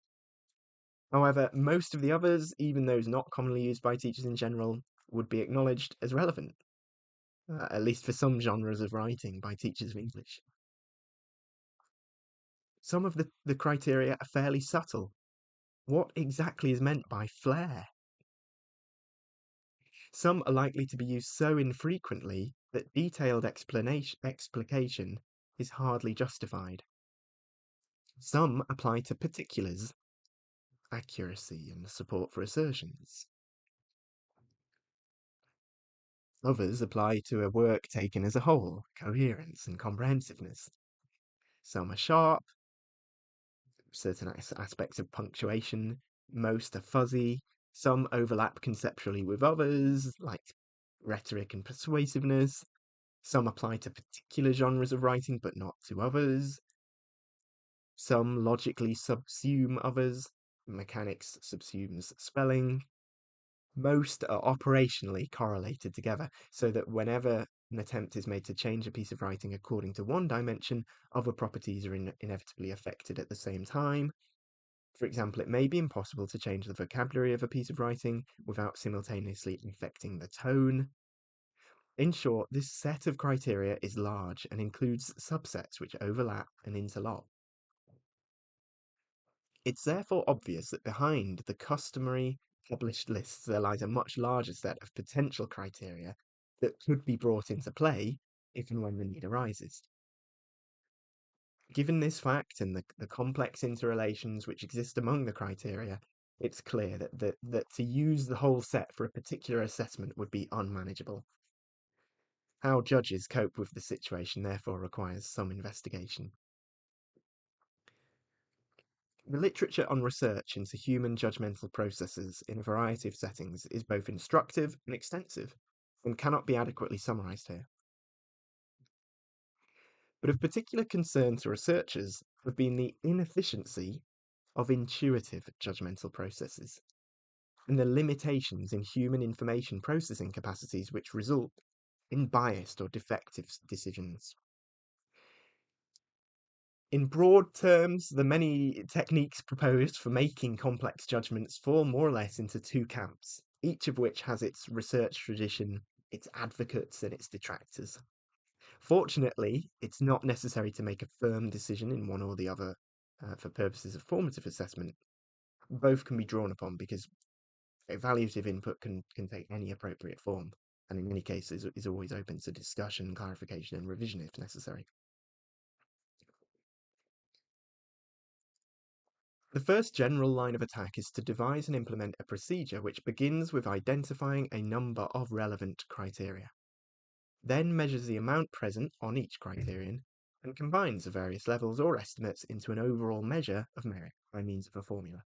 Speaker 1: However, most of the others, even those not commonly used by teachers in general, would be acknowledged as relevant, at least for some genres of writing by teachers of English. Some of the criteria are fairly subtle. What exactly is meant by flair? Some are likely to be used so infrequently that detailed explication is hardly justified. Some apply to particulars, accuracy and support for assertions. Others apply to a work taken as a whole, coherence and comprehensiveness. Some are sharp, certain aspects of punctuation, most are fuzzy, some overlap conceptually with others, like rhetoric and persuasiveness. Some apply to particular genres of writing, but not to others. Some logically subsume others. Mechanics subsumes spelling. Most are operationally correlated together, so that whenever an attempt is made to change a piece of writing according to one dimension, other properties are inevitably affected at the same time. For example, it may be impossible to change the vocabulary of a piece of writing without simultaneously affecting the tone. In short, this set of criteria is large and includes subsets which overlap and interlock. It's therefore obvious that behind the customary published lists there lies a much larger set of potential criteria that could be brought into play if and when the need arises. Given this fact and the complex interrelations which exist among the criteria, it's clear that to use the whole set for a particular assessment would be unmanageable. How judges cope with the situation therefore requires some investigation. The literature on research into human judgmental processes in a variety of settings is both instructive and extensive, and cannot be adequately summarized here. But of particular concern to researchers have been the inefficiency of intuitive judgmental processes, and the limitations in human information processing capacities which result in biased or defective decisions. In broad terms, the many techniques proposed for making complex judgments fall more or less into two camps, each of which has its research tradition, its advocates, and its detractors. Fortunately, it's not necessary to make a firm decision in one or the other for purposes of formative assessment. Both can be drawn upon because evaluative input can take any appropriate form, and in many cases is always open to discussion, clarification, and revision if necessary. The first general line of attack is to devise and implement a procedure which begins with identifying a number of relevant criteria, then measures the amount present on each criterion, and combines the various levels or estimates into an overall measure of merit by means of a formula.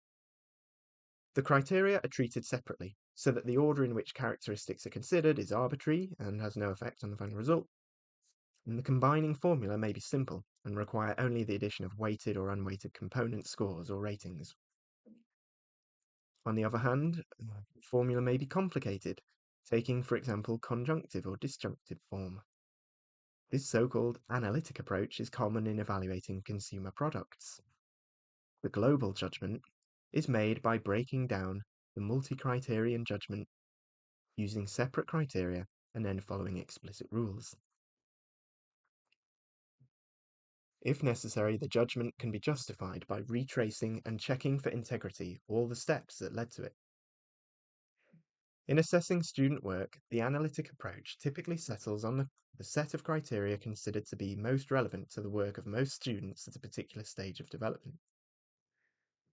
Speaker 1: The criteria are treated separately, so that the order in which characteristics are considered is arbitrary and has no effect on the final result, and the combining formula may be simple and require only the addition of weighted or unweighted component scores or ratings. On the other hand, the formula may be complicated, taking, for example, conjunctive or disjunctive form. This so-called analytic approach is common in evaluating consumer products. The global judgment is made by breaking down the multi-criterion judgment using separate criteria and then following explicit rules. If necessary, the judgment can be justified by retracing and checking for integrity all the steps that led to it. In assessing student work, the analytic approach typically settles on the set of criteria considered to be most relevant to the work of most students at a particular stage of development.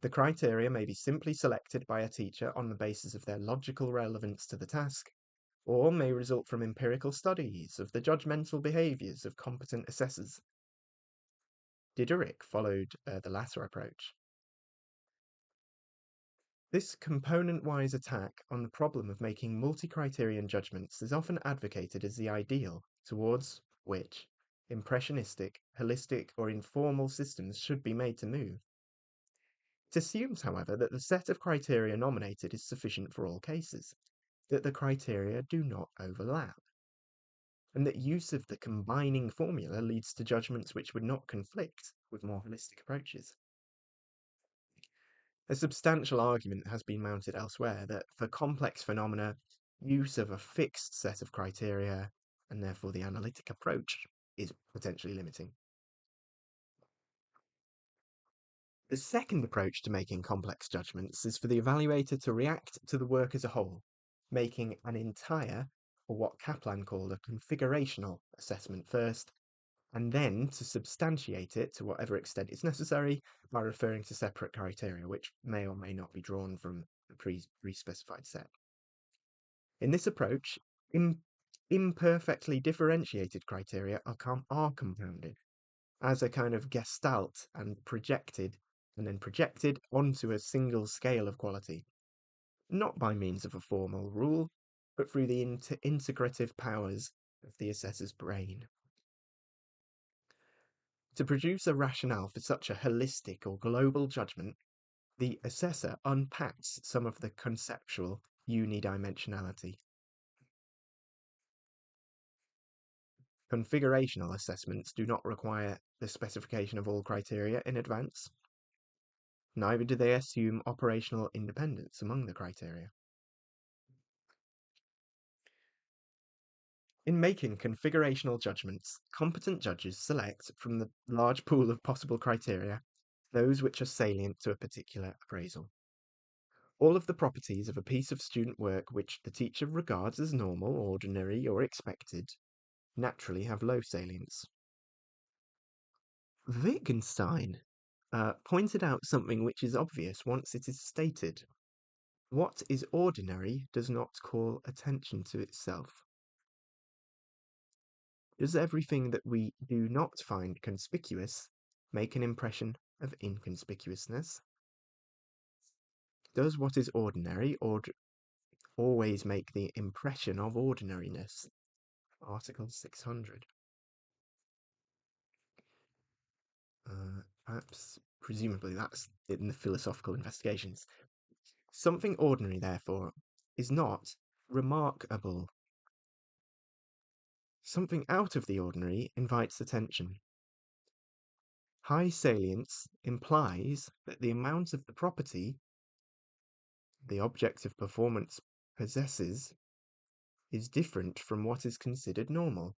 Speaker 1: The criteria may be simply selected by a teacher on the basis of their logical relevance to the task, or may result from empirical studies of the judgmental behaviors of competent assessors. Diderot followed the latter approach. This component-wise attack on the problem of making multi-criterion judgments is often advocated as the ideal towards which impressionistic, holistic, or informal systems should be made to move. It assumes, however, that the set of criteria nominated is sufficient for all cases, that the criteria do not overlap, and that use of the combining formula leads to judgments which would not conflict with more holistic approaches. A substantial argument has been mounted elsewhere that for complex phenomena, use of a fixed set of criteria, and therefore the analytic approach, is potentially limiting. The second approach to making complex judgments is for the evaluator to react to the work as a whole, making an entire, or what Kaplan called a configurational assessment first, and then to substantiate it to whatever extent is necessary by referring to separate criteria, which may or may not be drawn from the pre-specified set. In this approach, imperfectly differentiated criteria are compounded as a kind of gestalt and then projected onto a single scale of quality, not by means of a formal rule, but through the integrative powers of the assessor's brain. To produce a rationale for such a holistic or global judgment, the assessor unpacks some of the conceptual unidimensionality. Configurational assessments do not require the specification of all criteria in advance. Neither do they assume operational independence among the criteria. In making configurational judgments, competent judges select from the large pool of possible criteria those which are salient to a particular appraisal. All of the properties of a piece of student work which the teacher regards as normal, ordinary, or expected naturally have low salience. Wittgenstein pointed out something which is obvious once it is stated. What is ordinary does not call attention to itself. Does everything that we do not find conspicuous make an impression of inconspicuousness? Does what is ordinary always make the impression of ordinariness? Article 600. Perhaps, presumably, that's in the philosophical investigations. Something ordinary, therefore, is not remarkable. Something out of the ordinary invites attention. High salience implies that the amount of the property the object of performance possesses is different from what is considered normal,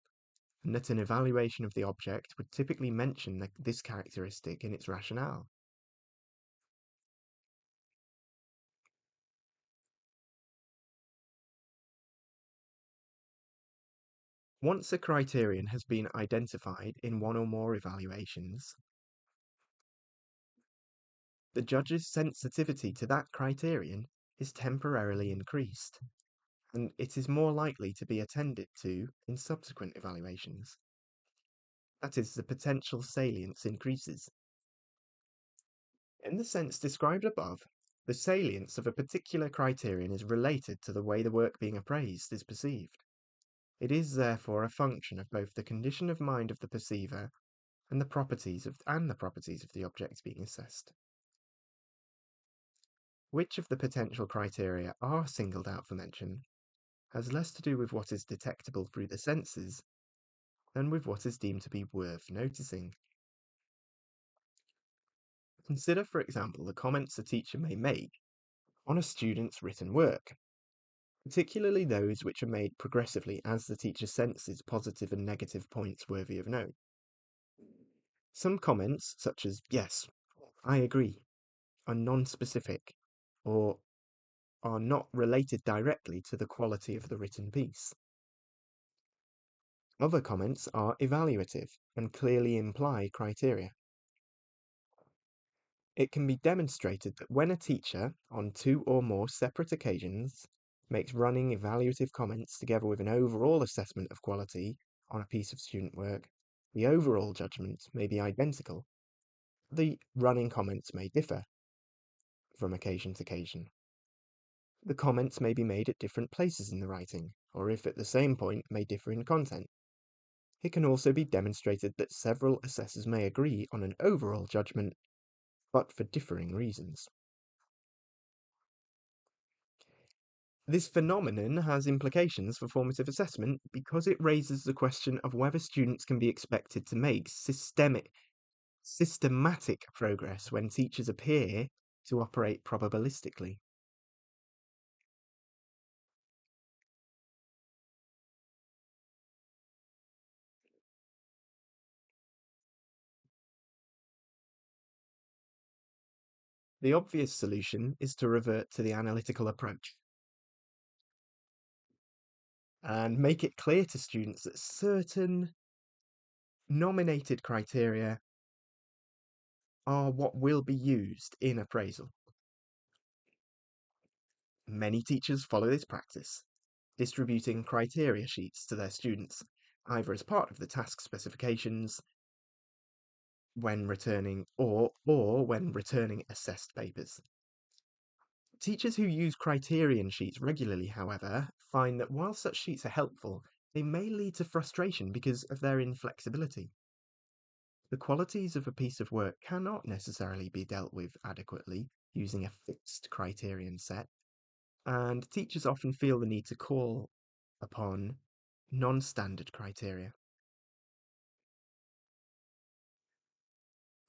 Speaker 1: and that an evaluation of the object would typically mention this characteristic in its rationale. Once a criterion has been identified in one or more evaluations, the judge's sensitivity to that criterion is temporarily increased, and it is more likely to be attended to in subsequent evaluations. That is, the potential salience increases. In the sense described above, the salience of a particular criterion is related to the way the work being appraised is perceived. It is therefore a function of both the condition of mind of the perceiver and the properties of the object being assessed. Which of the potential criteria are singled out for mention has less to do with what is detectable through the senses than with what is deemed to be worth noticing. Consider, for example, the comments a teacher may make on a student's written work, particularly those which are made progressively as the teacher senses positive and negative points worthy of note. Some comments, such as, yes, I agree, are non-specific, or are not related directly to the quality of the written piece. Other comments are evaluative and clearly imply criteria. It can be demonstrated that when a teacher, on two or more separate occasions, makes running evaluative comments together with an overall assessment of quality on a piece of student work, the overall judgment may be identical. The running comments may differ from occasion to occasion. The comments may be made at different places in the writing, or if at the same point, may differ in content. It can also be demonstrated that several assessors may agree on an overall judgment, but for differing reasons. This phenomenon has implications for formative assessment because it raises the question of whether students can be expected to make systematic progress when teachers appear to operate probabilistically. The obvious solution is to revert to the analytical approach. and make it clear to students that certain nominated criteria are what will be used in appraisal. Many teachers follow this practice, distributing criteria sheets to their students, either as part of the task specifications when returning or when returning assessed papers. Teachers who use criterion sheets regularly, however, find that while such sheets are helpful, they may lead to frustration because of their inflexibility. The qualities of a piece of work cannot necessarily be dealt with adequately using a fixed criterion set, and teachers often feel the need to call upon non-standard criteria.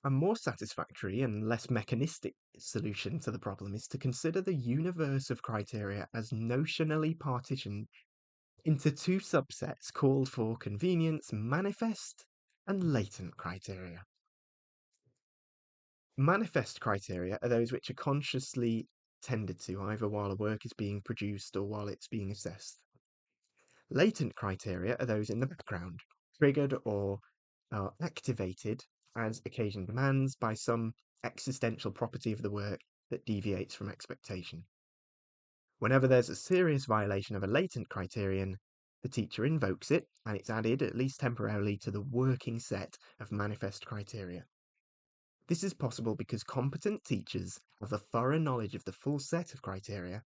Speaker 1: A more satisfactory and less mechanistic solution to the problem is to consider the universe of criteria as notionally partitioned into two subsets called for convenience manifest and latent criteria. Manifest criteria are those which are consciously tended to either while a work is being produced or while it's being assessed. Latent criteria are those in the background, triggered or activated as occasion demands by some existential property of the work that deviates from expectation. Whenever there's a serious violation of a latent criterion, the teacher invokes it, and it's added, at least temporarily, to the working set of manifest criteria. This is possible because competent teachers have a thorough knowledge of the full set of criteria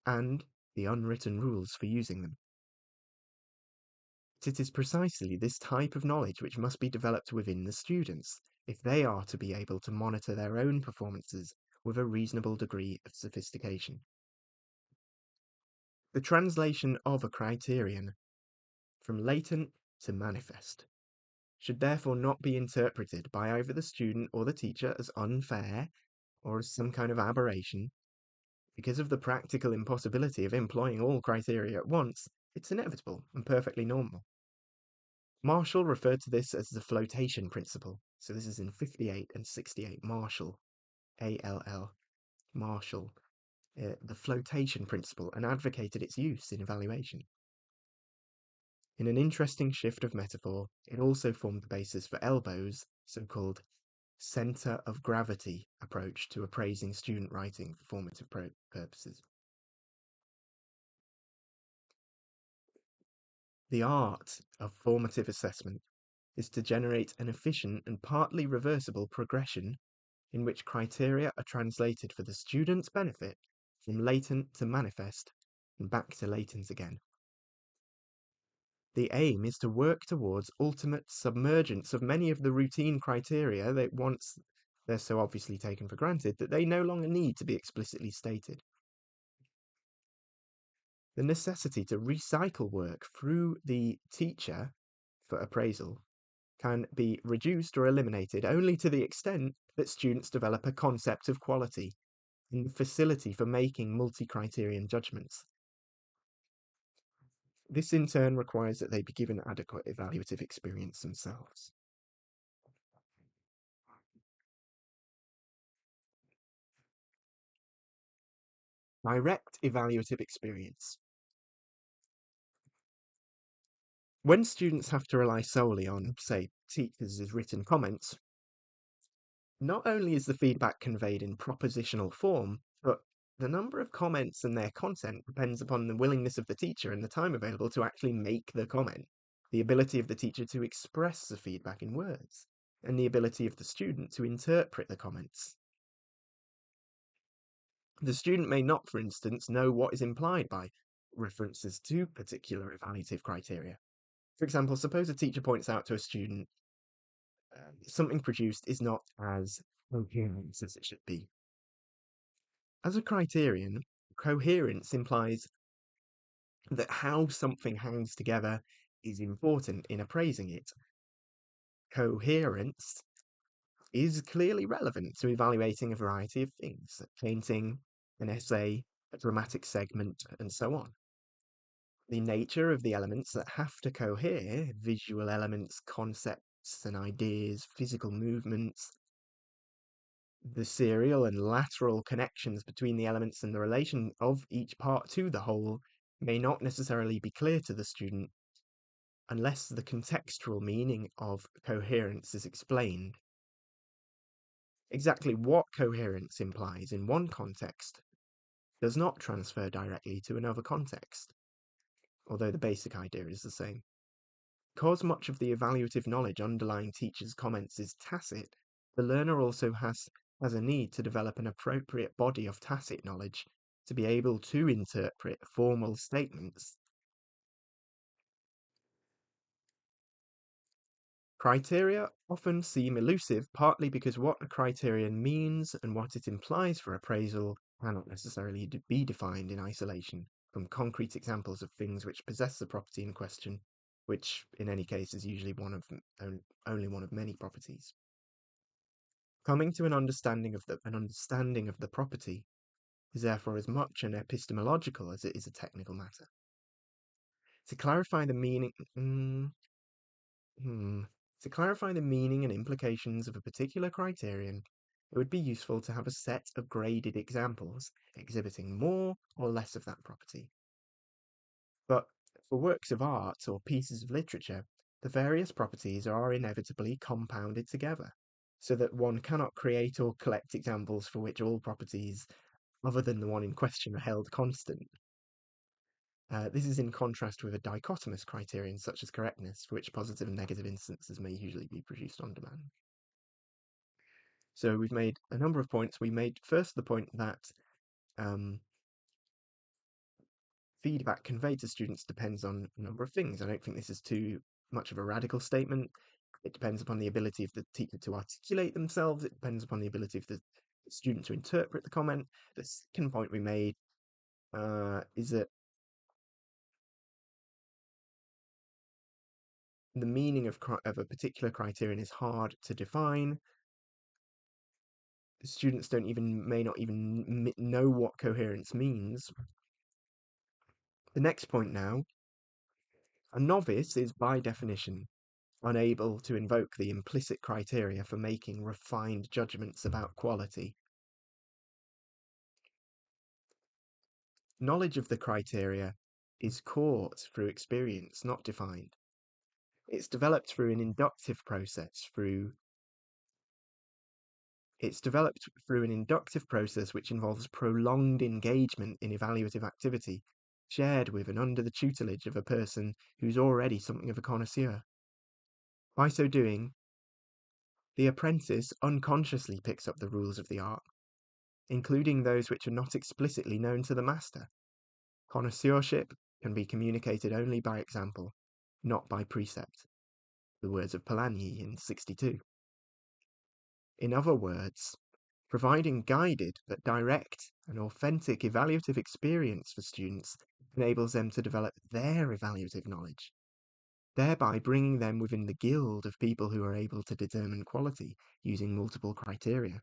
Speaker 1: and the unwritten rules for using them. It is precisely this type of knowledge which must be developed within the students if they are to be able to monitor their own performances with a reasonable degree of sophistication. The translation of a criterion from latent to manifest should therefore not be interpreted by either the student or the teacher as unfair or as some kind of aberration. Because of the practical impossibility of employing all criteria at once, it's inevitable and perfectly normal. Marshall referred to this as the flotation principle. So this is in 58 and 68. Marshall, A-L-L, Marshall, the flotation principle, and advocated its use in evaluation. In an interesting shift of metaphor, it also formed the basis for Elbow's so-called center of gravity approach to appraising student writing for formative purposes. The art of formative assessment is to generate an efficient and partly reversible progression in which criteria are translated for the student's benefit from latent to manifest and back to latent again. The aim is to work towards ultimate submergence of many of the routine criteria that once they're so obviously taken for granted that they no longer need to be explicitly stated. The necessity to recycle work through the teacher for appraisal can be reduced or eliminated only to the extent that students develop a concept of quality and the facility for making multi-criterion judgments. This in turn requires that they be given adequate evaluative experience themselves. Direct evaluative experience. When students have to rely solely on, say, teachers' written comments, not only is the feedback conveyed in propositional form, but the number of comments and their content depends upon the willingness of the teacher and the time available to actually make the comment, the ability of the teacher to express the feedback in words, and the ability of the student to interpret the comments. The student may not, for instance, know what is implied by references to particular evaluative criteria. For example, suppose a teacher points out to a student something produced is not as coherent as it should be. As a criterion, coherence implies that how something hangs together is important in appraising it. Coherence is clearly relevant to evaluating a variety of things, painting, an essay, a dramatic segment, and so on. The nature of the elements that have to cohere, visual elements, concepts and ideas, physical movements, the serial and lateral connections between the elements and the relation of each part to the whole may not necessarily be clear to the student unless the contextual meaning of coherence is explained. Exactly what coherence implies in one context does not transfer directly to another context, although the basic idea is the same. Because much of the evaluative knowledge underlying teachers' comments is tacit, the learner also has a need to develop an appropriate body of tacit knowledge to be able to interpret formal statements. Criteria often seem elusive, partly because what a criterion means and what it implies for appraisal cannot necessarily be defined in isolation from concrete examples of things which possess the property in question, which in any case is usually only one of many properties. Coming to an understanding of the property is therefore as much an epistemological as it is a technical matter. To clarify the meaning, To clarify the meaning and implications of a particular criterion, it would be useful to have a set of graded examples exhibiting more or less of that property. But for works of art or pieces of literature, the various properties are inevitably compounded together, so that one cannot create or collect examples for which all properties, other than the one in question, are held constant. This is in contrast with a dichotomous criterion such as correctness, for which positive and negative instances may usually be produced on demand. So we've made a number of points. We made first the point that feedback conveyed to students depends on a number of things. I don't think this is too much of a radical statement. It depends upon the ability of the teacher to articulate themselves. It depends upon the ability of the student to interpret the comment. The second point we made is that the meaning of a particular criterion is hard to define. Students may not even know what coherence means. The next point now, a novice is by definition unable to invoke the implicit criteria for making refined judgments about quality. Knowledge of the criteria is caught through experience, not defined. It's developed through an inductive process, which involves prolonged engagement in evaluative activity, shared with and under the tutelage of a person who's already something of a connoisseur. By so doing, the apprentice unconsciously picks up the rules of the art, including those which are not explicitly known to the master. Connoisseurship can be communicated only by example, not by precept. The words of Polanyi in 62. In other words, providing guided but direct and authentic evaluative experience for students enables them to develop their evaluative knowledge, thereby bringing them within the guild of people who are able to determine quality using multiple criteria.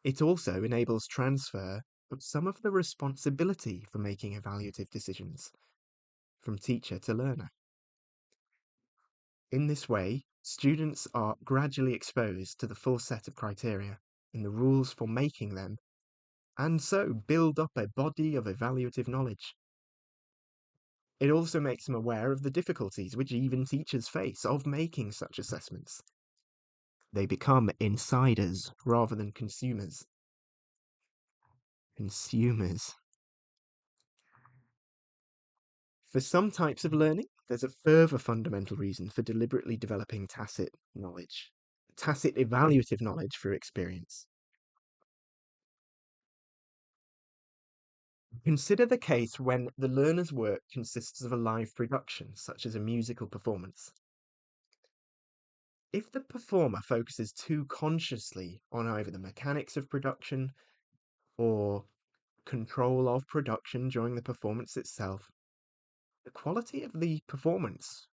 Speaker 1: It also enables transfer of some of the responsibility for making evaluative decisions from teacher to learner. In this way, students are gradually exposed to the full set of criteria and the rules for making them, and so build up a body of evaluative knowledge. It also makes them aware of the difficulties which even teachers face of making such assessments. They become insiders rather than consumers. Consumers. For some types of learning, there's a further fundamental reason for deliberately developing tacit evaluative knowledge through experience. Consider the case when the learner's work consists of a live production, such as a musical performance. If the performer focuses too consciously on either the mechanics of production or control of production during the performance itself, the quality of the performance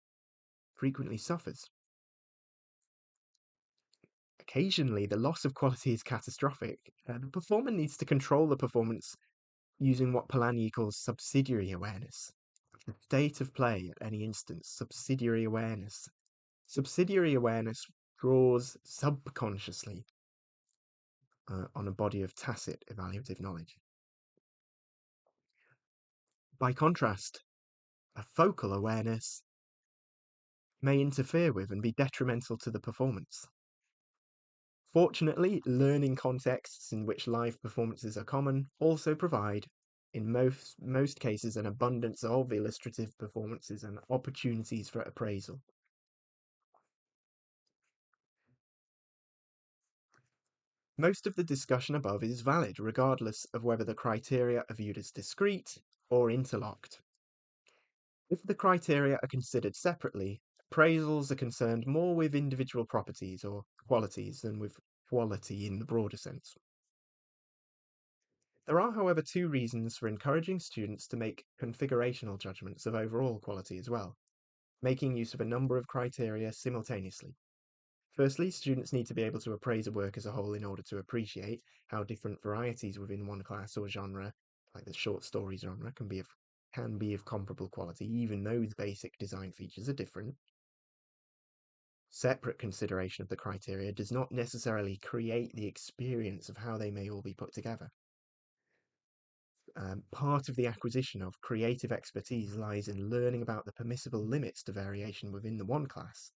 Speaker 1: frequently suffers. Occasionally, the loss of quality is catastrophic. The performer needs to control the performance using what Polanyi calls subsidiary awareness. The state of play at any instance, subsidiary awareness. Subsidiary awareness draws subconsciously on a body of tacit evaluative knowledge. By contrast, a focal awareness may interfere with and be detrimental to the performance. Fortunately, learning contexts in which live performances are common also provide, in most cases, an abundance of illustrative performances and opportunities for appraisal. Most of the discussion above is valid regardless of whether the criteria are viewed as discrete or interlocked. If the criteria are considered separately, appraisals are concerned more with individual properties or qualities than with quality in the broader sense. There are, however, two reasons for encouraging students to make configurational judgments of overall quality as well, making use of a number of criteria simultaneously. Firstly, students need to be able to appraise a work as a whole in order to appreciate how different varieties within one class or genre, like the short story genre, can be of comparable quality, even though the basic design features are different. Separate consideration of the criteria does not necessarily create the experience of how they may all be put together. Part of the acquisition of creative expertise lies in learning about the permissible limits to variation within the one class,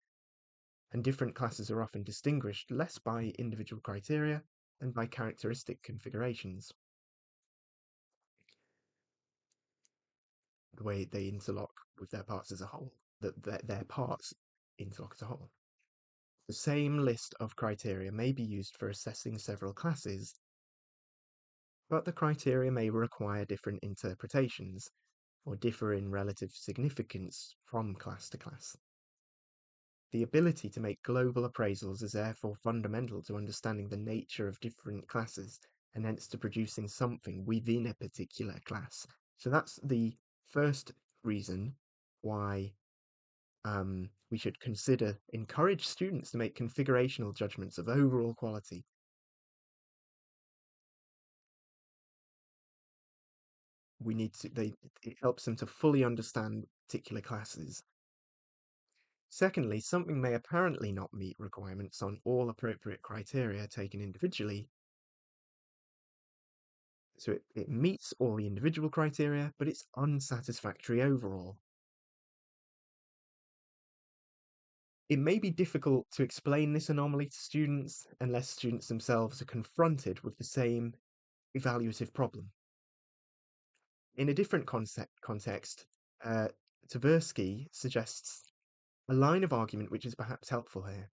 Speaker 1: and different classes are often distinguished less by individual criteria than by characteristic configurations, the way they interlock with their parts as a whole, that their parts interlock as a whole. The same list of criteria may be used for assessing several classes, but the criteria may require different interpretations or differ in relative significance from class to class. The ability to make global appraisals is therefore fundamental to understanding the nature of different classes and hence to producing something within a particular class. So that's the first reason why we should encourage students to make configurational judgments of overall quality. It helps them to fully understand particular classes. Secondly, something may apparently not meet requirements on all appropriate criteria taken individually. So it meets all the individual criteria, but it's unsatisfactory overall. It may be difficult to explain this anomaly to students unless students themselves are confronted with the same evaluative problem. In a different context, Tversky suggests a line of argument which is perhaps helpful here.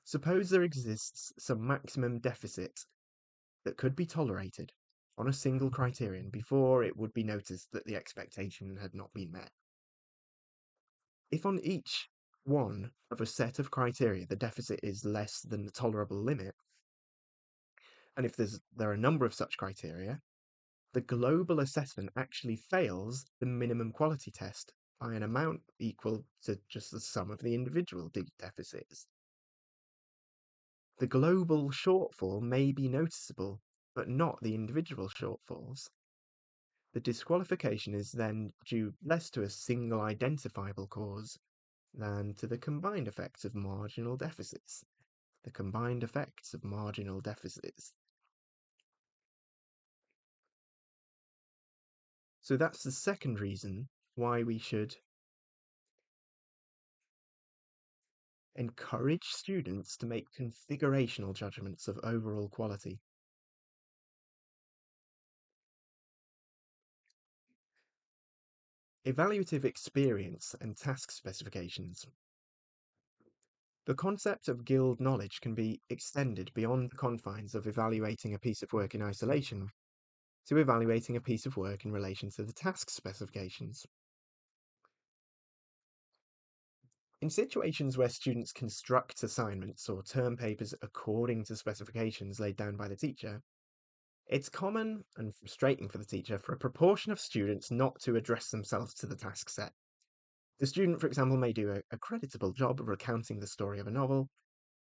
Speaker 1: Suppose there exists some maximum deficit that could be tolerated on a single criterion before it would be noticed that the expectation had not been met. If on each one of a set of criteria the deficit is less than the tolerable limit, and if there are a number of such criteria, the global assessment actually fails the minimum quality test by an amount equal to just the sum of the individual deficits. The global shortfall may be noticeable, but not the individual shortfalls. The disqualification is then due less to a single identifiable cause than to the combined effects of marginal deficits. The combined effects of marginal deficits. So that's the second reason why we should encourage students to make configurational judgments of overall quality. Evaluative experience and task specifications. The concept of guild knowledge can be extended beyond the confines of evaluating a piece of work in isolation to evaluating a piece of work in relation to the task specifications. In situations where students construct assignments or term papers according to specifications laid down by the teacher, it's common and frustrating for the teacher for a proportion of students not to address themselves to the task set. The student, for example, may do a creditable job of recounting the story of a novel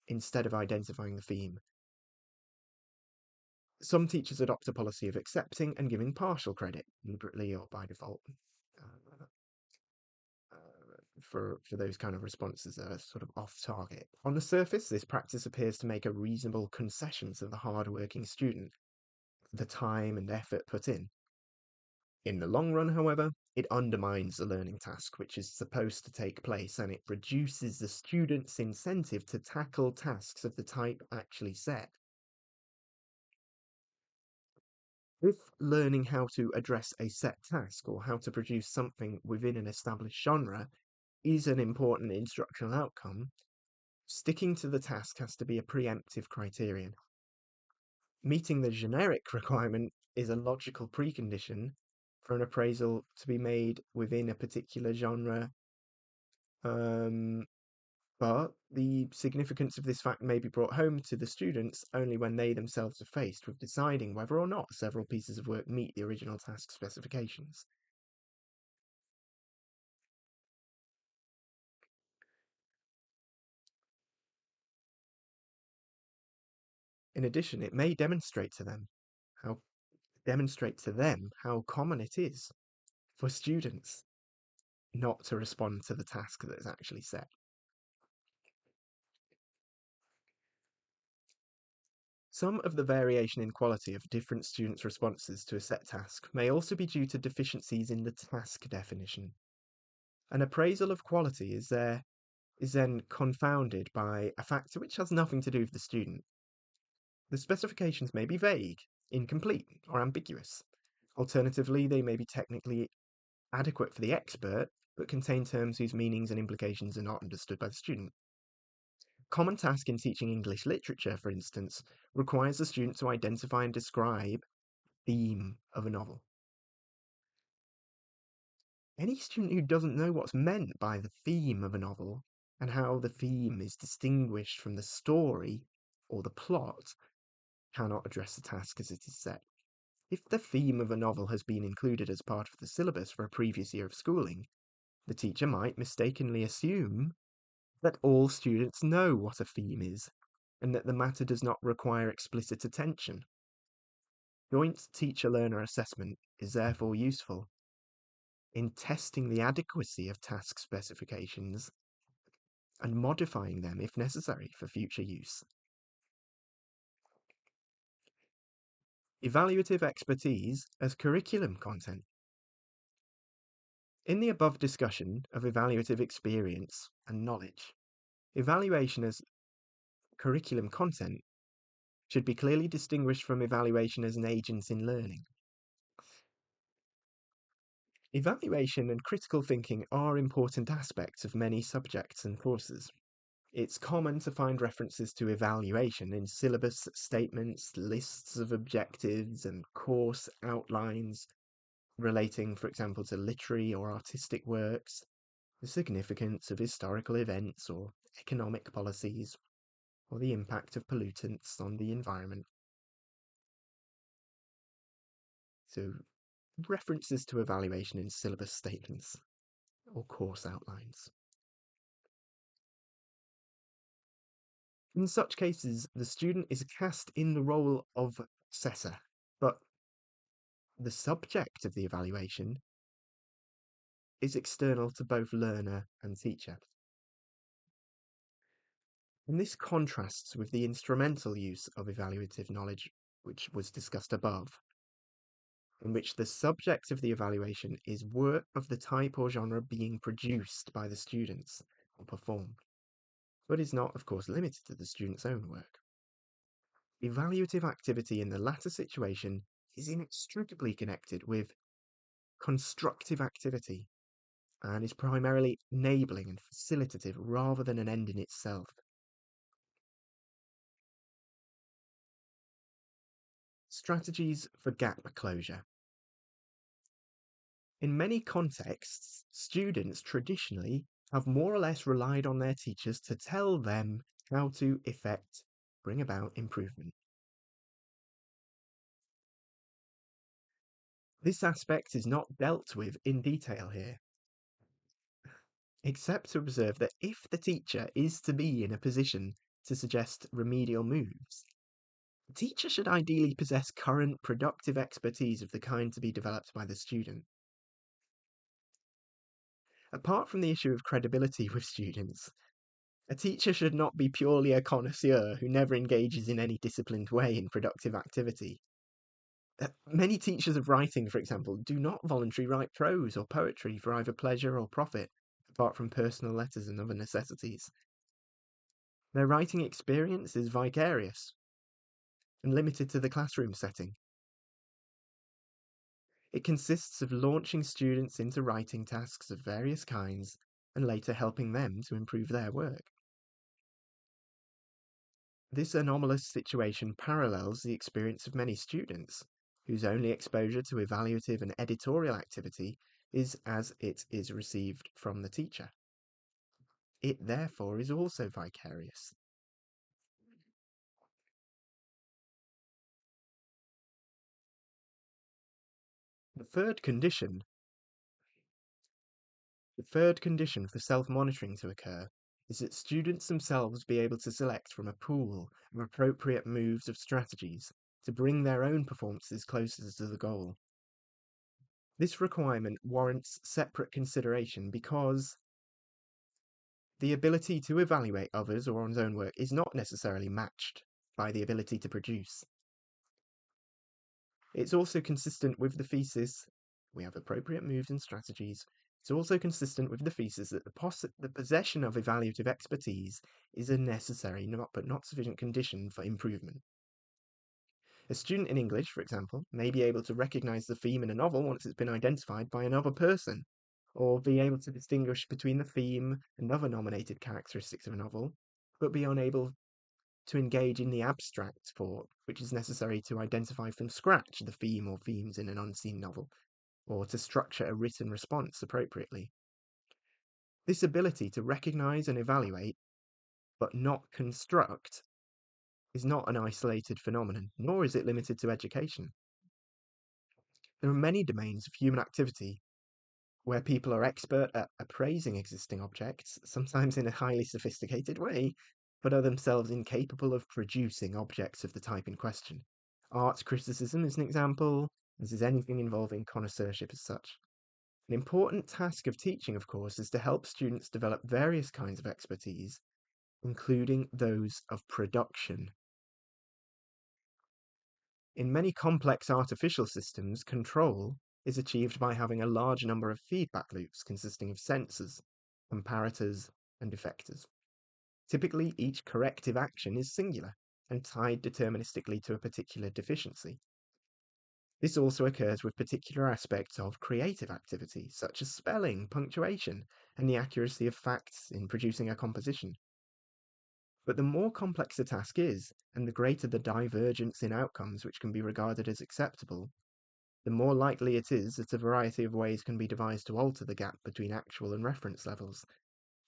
Speaker 1: instead of identifying the theme. Some teachers adopt a policy of accepting and giving partial credit, deliberately or by default, for those kind of responses that are sort of off target. On the surface, this practice appears to make a reasonable concession to the hard-working student, the time and effort put in. In the long run, however, it undermines the learning task which is supposed to take place, and it reduces the student's incentive to tackle tasks of the type actually set. If learning how to address a set task or how to produce something within an established genre is an important instructional outcome, sticking to the task has to be a preemptive criterion. Meeting the generic requirement is a logical precondition for an appraisal to be made within a particular genre, um, but the significance of this fact may be brought home to the students only when they themselves are faced with deciding whether or not several pieces of work meet the original task specifications. In addition, it may how demonstrate to them how common it is for students not to respond to the task that is actually set. Some of the variation in quality of different students' responses to a set task may also be due to deficiencies in the task definition. An appraisal of quality is then confounded by a factor which has nothing to do with the student. The specifications may be vague, incomplete, or ambiguous. Alternatively, they may be technically adequate for the expert, but contain terms whose meanings and implications are not understood by the student. Common task in teaching English literature, for instance, requires the student to identify and describe the theme of a novel. Any student who doesn't know what's meant by the theme of a novel and how the theme is distinguished from the story or the plot cannot address the task as it is set. If the theme of a novel has been included as part of the syllabus for a previous year of schooling, the teacher might mistakenly assume that all students know what a theme is and that the matter does not require explicit attention. Joint teacher-learner assessment is therefore useful in testing the adequacy of task specifications and modifying them if necessary for future use. Evaluative expertise as curriculum content. In the above discussion of evaluative experience and knowledge, evaluation as curriculum content should be clearly distinguished from evaluation as an agent in learning. Evaluation and critical thinking are important aspects of many subjects and courses. It's common to find references to evaluation in syllabus statements, lists of objectives, and course outlines relating, for example, to literary or artistic works, the significance of historical events or economic policies, or the impact of pollutants on the environment. So, references to evaluation in syllabus statements or course outlines. In such cases, the student is cast in the role of assessor, but the subject of the evaluation is external to both learner and teacher. And this contrasts with the instrumental use of evaluative knowledge, which was discussed above, in which the subject of the evaluation is work of the type or genre being produced by the students or performed, but is not, of course, limited to the student's own work. Evaluative activity in the latter situation is inextricably connected with constructive activity and is primarily enabling and facilitative rather than an end in itself. Strategies for gap closure. In many contexts, students traditionally have more or less relied on their teachers to tell them how to bring about improvement. This aspect is not dealt with in detail here, except to observe that if the teacher is to be in a position to suggest remedial moves, the teacher should ideally possess current productive expertise of the kind to be developed by the student. Apart from the issue of credibility with students, a teacher should not be purely a connoisseur who never engages in any disciplined way in productive activity. Many teachers of writing, for example, do not voluntarily write prose or poetry for either pleasure or profit, apart from personal letters and other necessities. Their writing experience is vicarious and limited to the classroom setting. It consists of launching students into writing tasks of various kinds and later helping them to improve their work. This anomalous situation parallels the experience of many students, whose only exposure to evaluative and editorial activity is as it is received from the teacher. It therefore is also vicarious. The third condition for self-monitoring to occur is that students themselves be able to select from a pool of appropriate moves of strategies to bring their own performances closer to the goal. This requirement warrants separate consideration because the ability to evaluate others or one's own work is not necessarily matched by the ability to produce. It's also consistent with the thesis, we have appropriate moves and strategies. It's also consistent with the thesis that the possession of evaluative expertise is a necessary but not sufficient condition for improvement. A student in English, for example, may be able to recognize the theme in a novel once it's been identified by another person, or be able to distinguish between the theme and other nominated characteristics of a novel, but be unable to engage in the abstract thought, which is necessary to identify from scratch the theme or themes in an unseen novel, or to structure a written response appropriately. This ability to recognize and evaluate, but not construct, is not an isolated phenomenon, nor is it limited to education. There are many domains of human activity where people are expert at appraising existing objects, sometimes in a highly sophisticated way, but are themselves incapable of producing objects of the type in question. Art criticism is an example, as is anything involving connoisseurship as such. An important task of teaching, of course, is to help students develop various kinds of expertise, including those of production. In many complex artificial systems, control is achieved by having a large number of feedback loops consisting of sensors, comparators, and effectors. Typically, each corrective action is singular and tied deterministically to a particular deficiency. This also occurs with particular aspects of creative activity, such as spelling, punctuation, and the accuracy of facts in producing a composition. But the more complex a task is, and the greater the divergence in outcomes which can be regarded as acceptable, the more likely it is that a variety of ways can be devised to alter the gap between actual and reference levels,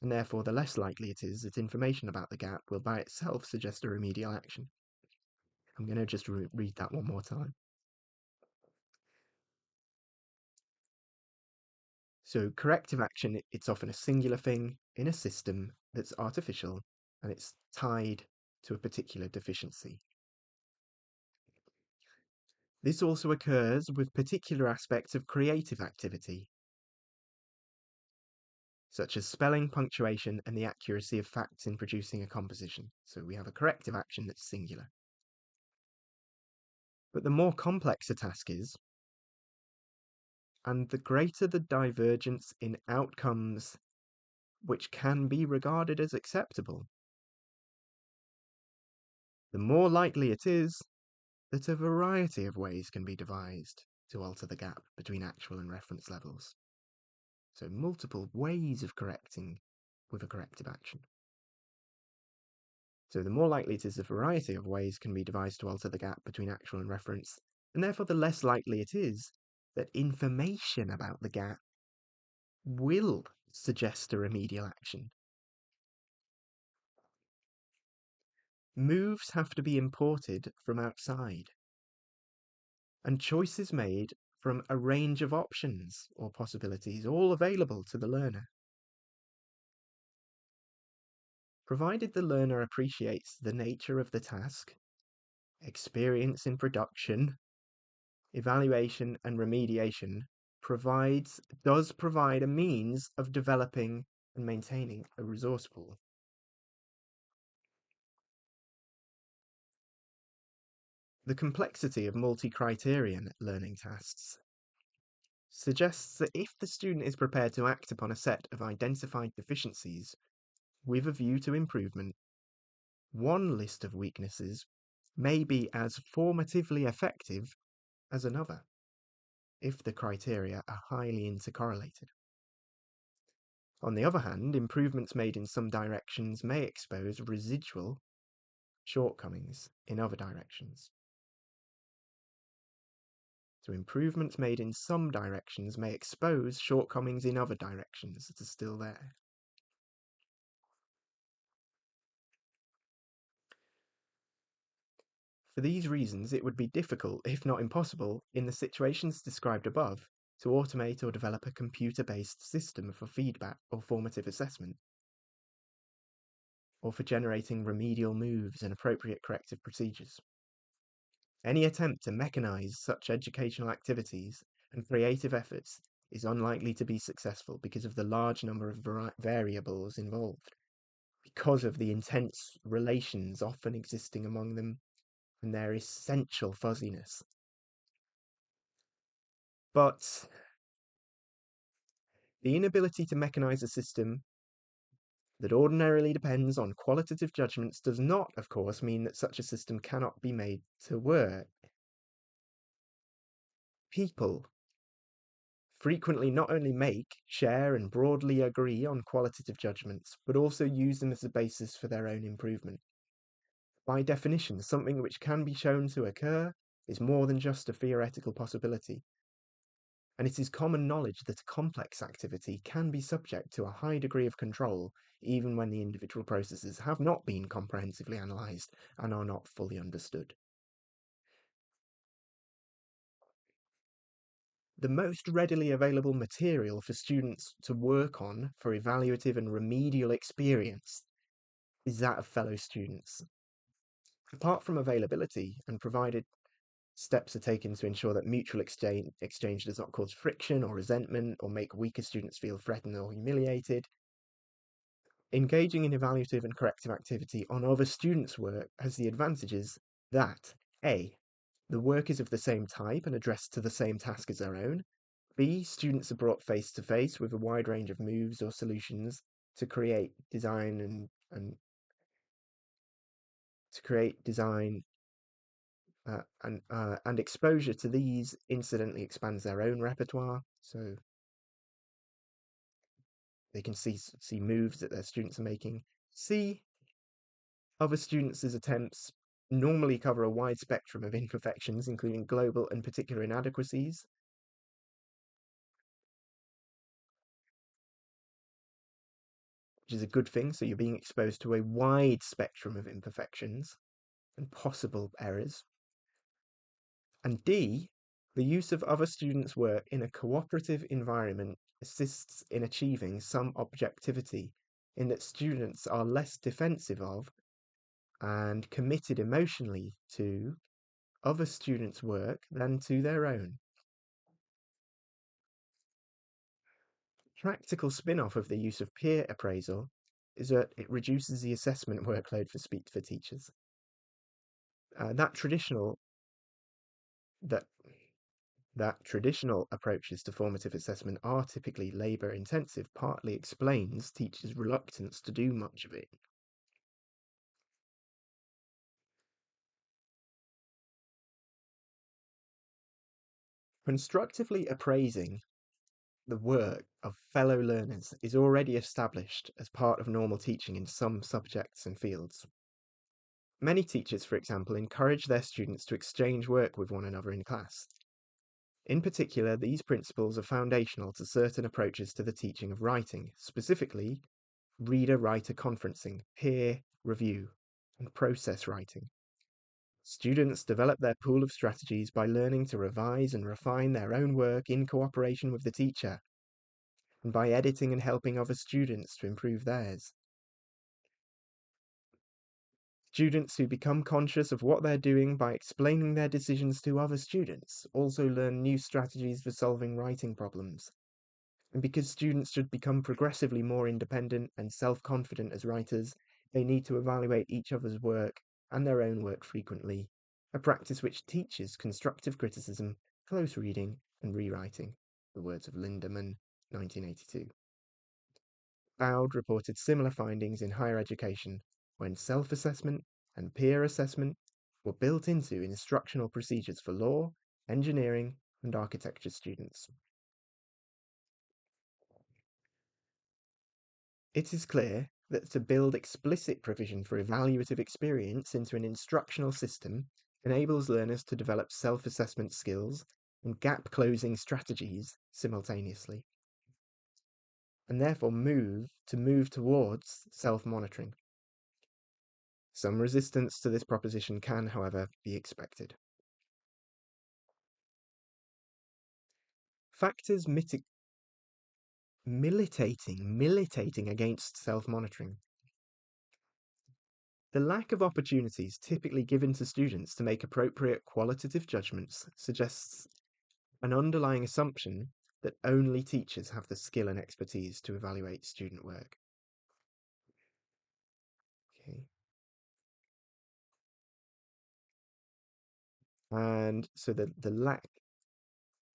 Speaker 1: and therefore the less likely it is that information about the gap will by itself suggest a remedial action. I'm going to just read that one more time. So corrective action, it's often a singular thing in a system that's artificial, and it's tied to a particular deficiency. This also occurs with particular aspects of creative activity, such as spelling, punctuation, and the accuracy of facts in producing a composition. So we have a corrective action that's singular. But the more complex a task is, and the greater the divergence in outcomes which can be regarded as acceptable, the more likely it is that a variety of ways can be devised to alter the gap between actual and reference levels. So multiple ways of correcting with a corrective action. So the more likely it is a variety of ways can be devised to alter the gap between actual and reference, and therefore the less likely it is that information about the gap will suggest a remedial action. Moves have to be imported from outside, and choices made from a range of options or possibilities, all available to the learner. Provided the learner appreciates the nature of the task, experience in production, evaluation, and remediation does provide a means of developing and maintaining a resource pool. The complexity of multi-criterion learning tasks suggests that if the student is prepared to act upon a set of identified deficiencies with a view to improvement, one list of weaknesses may be as formatively effective as another, if the criteria are highly intercorrelated. On the other hand, improvements made in some directions may expose residual shortcomings in other directions. So improvements made in some directions may expose shortcomings in other directions that are still there. For these reasons, it would be difficult, if not impossible, in the situations described above, to automate or develop a computer-based system for feedback or formative assessment, or for generating remedial moves and appropriate corrective procedures. Any attempt to mechanize such educational activities and creative efforts is unlikely to be successful because of the large number of variables involved, because of the intense relations often existing among them, and their essential fuzziness. But the inability to mechanize a system that ordinarily depends on qualitative judgments does not, of course, mean that such a system cannot be made to work. People frequently not only make, share, and broadly agree on qualitative judgments, but also use them as a basis for their own improvement. By definition, something which can be shown to occur is more than just a theoretical possibility. And it is common knowledge that a complex activity can be subject to a high degree of control, even when the individual processes have not been comprehensively analysed and are not fully understood. The most readily available material for students to work on for evaluative and remedial experience is that of fellow students. Apart from availability, and provided steps are taken to ensure that mutual exchange does not cause friction or resentment or make weaker students feel threatened or humiliated, engaging in evaluative and corrective activity on other students' work has the advantages that A. The work is of the same type and addressed to the same task as their own. B. Students are brought face to face with a wide range of moves or solutions to create design and exposure to these incidentally expands their own repertoire, so they can see moves that their students are making. C. Other students' attempts normally cover a wide spectrum of imperfections, including global and particular inadequacies. Which is a good thing, so you're being exposed to a wide spectrum of imperfections and possible errors. And D, the use of other students' work in a cooperative environment assists in achieving some objectivity, in that students are less defensive of and committed emotionally to other students' work than to their own. Practical spin-off of the use of peer appraisal is that it reduces the assessment workload for teachers. That traditional approaches to formative assessment are typically labour-intensive partly explains teachers' reluctance to do much of it. Constructively appraising the work of fellow learners is already established as part of normal teaching in some subjects and fields. Many teachers, for example, encourage their students to exchange work with one another in class. In particular, these principles are foundational to certain approaches to the teaching of writing, specifically reader-writer conferencing, peer review, and process writing. Students develop their pool of strategies by learning to revise and refine their own work in cooperation with the teacher, and by editing and helping other students to improve theirs. Students who become conscious of what they're doing by explaining their decisions to other students also learn new strategies for solving writing problems. And because students should become progressively more independent and self-confident as writers, they need to evaluate each other's work and their own work frequently a practice which teaches constructive criticism, close reading, and rewriting, the words of Lindemann, 1982. Bowd reported similar findings in higher education when self-assessment and peer assessment were built into instructional procedures for law, engineering, and architecture students. It is clear that to build explicit provision for evaluative experience into an instructional system enables learners to develop self-assessment skills and gap-closing strategies simultaneously, and therefore move towards self-monitoring. Some resistance to this proposition can, however, be expected. Factors militating against self-monitoring. The lack of opportunities typically given to students to make appropriate qualitative judgments suggests an underlying assumption that only teachers have the skill and expertise to evaluate student work. Okay. And so the lack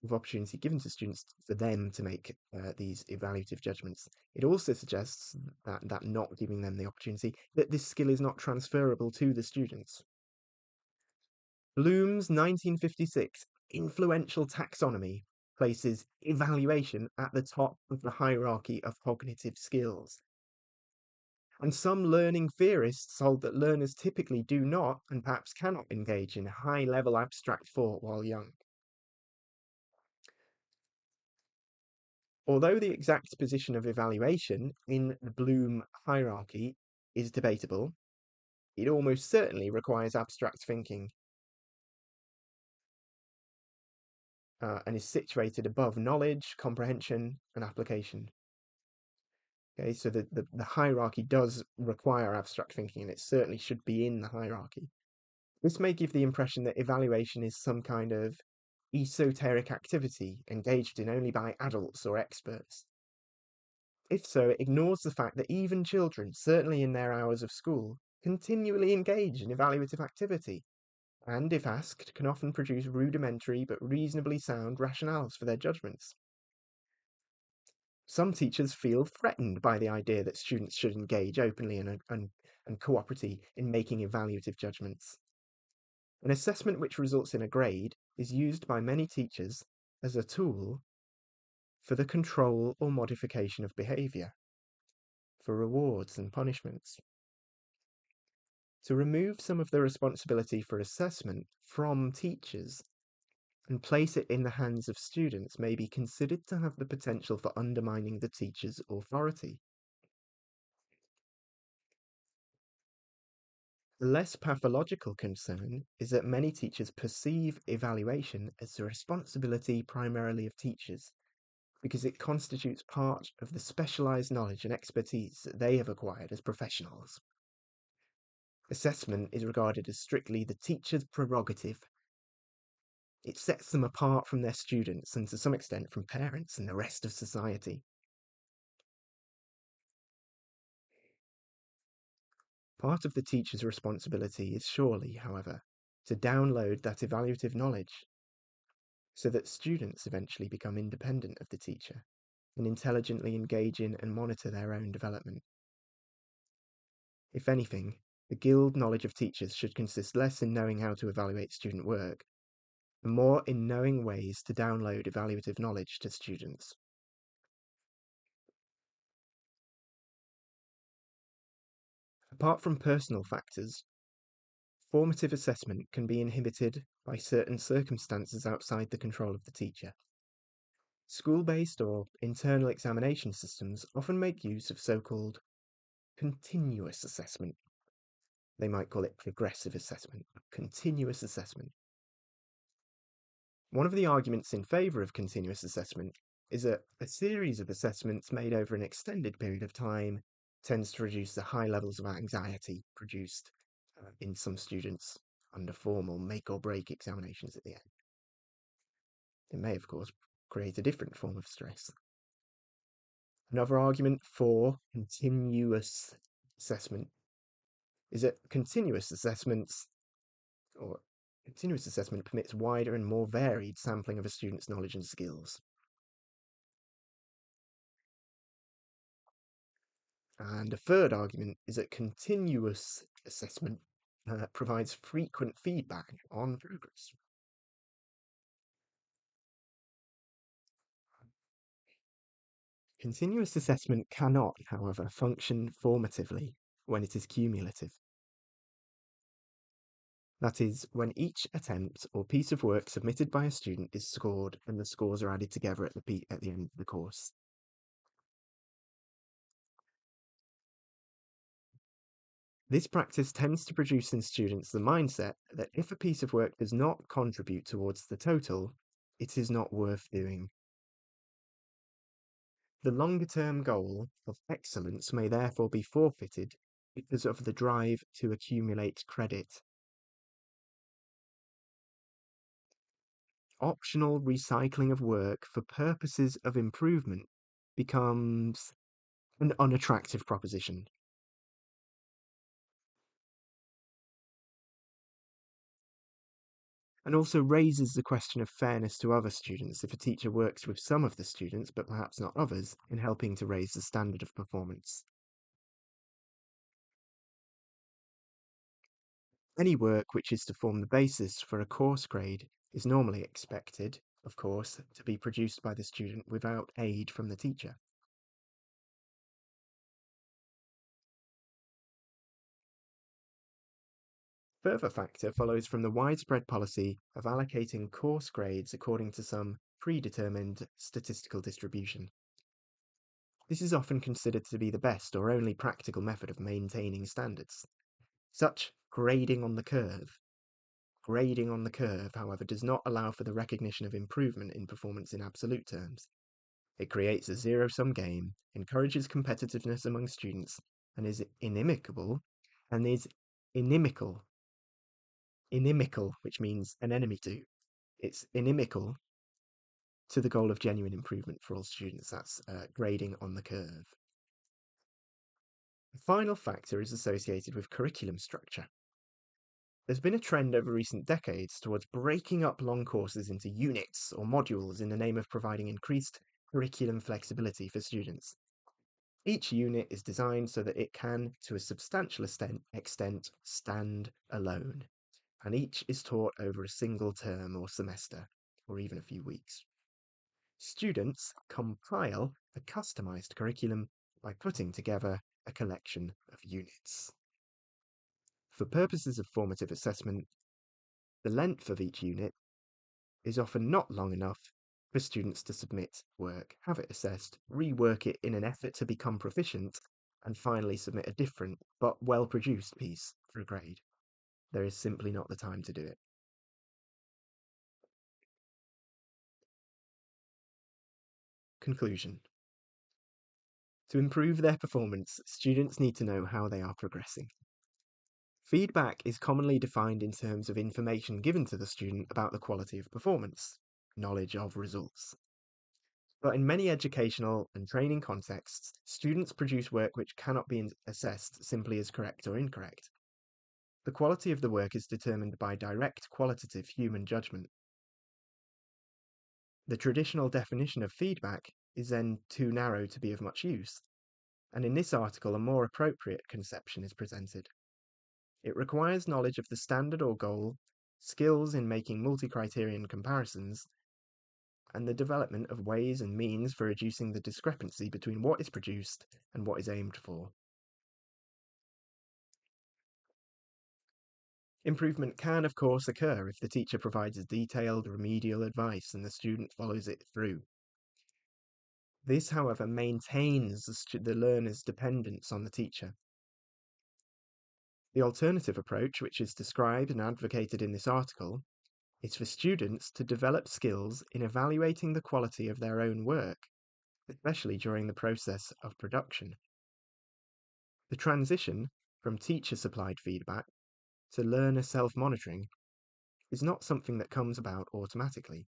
Speaker 1: of opportunity given to students for them to make these evaluative judgments, it also suggests that not giving them the opportunity, that this skill is not transferable to the students. Bloom's 1956 influential taxonomy places evaluation at the top of the hierarchy of cognitive skills. And some learning theorists hold that learners typically do not, and perhaps cannot, engage in high-level abstract thought while young. Although the exact position of evaluation in the Bloom hierarchy is debatable, it almost certainly requires abstract thinking and is situated above knowledge, comprehension, and application. Okay, so the hierarchy does require abstract thinking, and it certainly should be in the hierarchy. This may give the impression that evaluation is some kind of esoteric activity engaged in only by adults or experts. If so, it ignores the fact that even children, certainly in their hours of school, continually engage in evaluative activity, and, if asked, can often produce rudimentary but reasonably sound rationales for their judgments. Some teachers feel threatened by the idea that students should engage openly and cooperatively in making evaluative judgments. An assessment which results in a grade is used by many teachers as a tool for the control or modification of behavior, for rewards and punishments. To remove some of the responsibility for assessment from teachers and place it in the hands of students may be considered to have the potential for undermining the teacher's authority. The less pathological concern is that many teachers perceive evaluation as the responsibility primarily of teachers, because it constitutes part of the specialized knowledge and expertise that they have acquired as professionals. Assessment is regarded as strictly the teacher's prerogative. It sets them apart from their students and to some extent from parents and the rest of society. Part of the teacher's responsibility is surely, however, to download that evaluative knowledge so that students eventually become independent of the teacher and intelligently engage in and monitor their own development. If anything, the guild knowledge of teachers should consist less in knowing how to evaluate student work and more in knowing ways to download evaluative knowledge to students. Apart from personal factors, formative assessment can be inhibited by certain circumstances outside the control of the teacher. School-based or internal examination systems often make use of so-called continuous assessment. They might call it progressive assessment, continuous assessment. One of the arguments in favour of continuous assessment is that a series of assessments made over an extended period of time tends to reduce the high levels of anxiety produced in some students under formal make or break examinations at the end. It may, of course, create a different form of stress. Another argument for continuous assessment is that continuous assessments, or Continuous assessment permits wider and more varied sampling of a student's knowledge and skills. And a third argument is that continuous assessment provides frequent feedback on progress. Continuous assessment cannot, however, function formatively when it is cumulative. That is, when each attempt or piece of work submitted by a student is scored and the scores are added together at the end of the course. This practice tends to produce in students the mindset that if a piece of work does not contribute towards the total, it is not worth doing. The longer term goal of excellence may therefore be forfeited because of the drive to accumulate credit. Optional recycling of work for purposes of improvement becomes an unattractive proposition. And also raises the question of fairness to other students if a teacher works with some of the students, but perhaps not others, in helping to raise the standard of performance. Any work which is to form the basis for a course grade is normally expected, of course, to be produced by the student without aid from the teacher. Further factor follows from the widespread policy of allocating course grades according to some predetermined statistical distribution. This is often considered to be the best or only practical method of maintaining standards. Such grading on the curve, however, does not allow for the recognition of improvement in performance in absolute terms. It creates a zero-sum game, encourages competitiveness among students, and is inimical, which means an enemy to. It's inimical to the goal of genuine improvement for all students. That's grading on the curve. The final factor is associated with curriculum structure. There's been a trend over recent decades towards breaking up long courses into units or modules in the name of providing increased curriculum flexibility for students. Each unit is designed so that it can, to a substantial extent, stand alone, and each is taught over a single term or semester, or even a few weeks. Students compile a customized curriculum by putting together a collection of units. For purposes of formative assessment, the length of each unit is often not long enough for students to submit work, have it assessed, rework it in an effort to become proficient, and finally submit a different but well produced piece for a grade. There is simply not the time to do it. Conclusion. To improve their performance, students need to know how they are progressing. Feedback is commonly defined in terms of information given to the student about the quality of performance, knowledge of results. But in many educational and training contexts, students produce work which cannot be assessed simply as correct or incorrect. The quality of the work is determined by direct qualitative human judgment. The traditional definition of feedback is then too narrow to be of much use, and in this article a more appropriate conception is presented. It requires knowledge of the standard or goal, skills in making multi-criterion comparisons, and the development of ways and means for reducing the discrepancy between what is produced and what is aimed for. Improvement can, of course, occur if the teacher provides detailed remedial advice and the student follows it through. This, however, maintains the learner's dependence on the teacher. The alternative approach, which is described and advocated in this article, is for students to develop skills in evaluating the quality of their own work, especially during the process of production. The transition from teacher-supplied feedback to learner self-monitoring is not something that comes about automatically.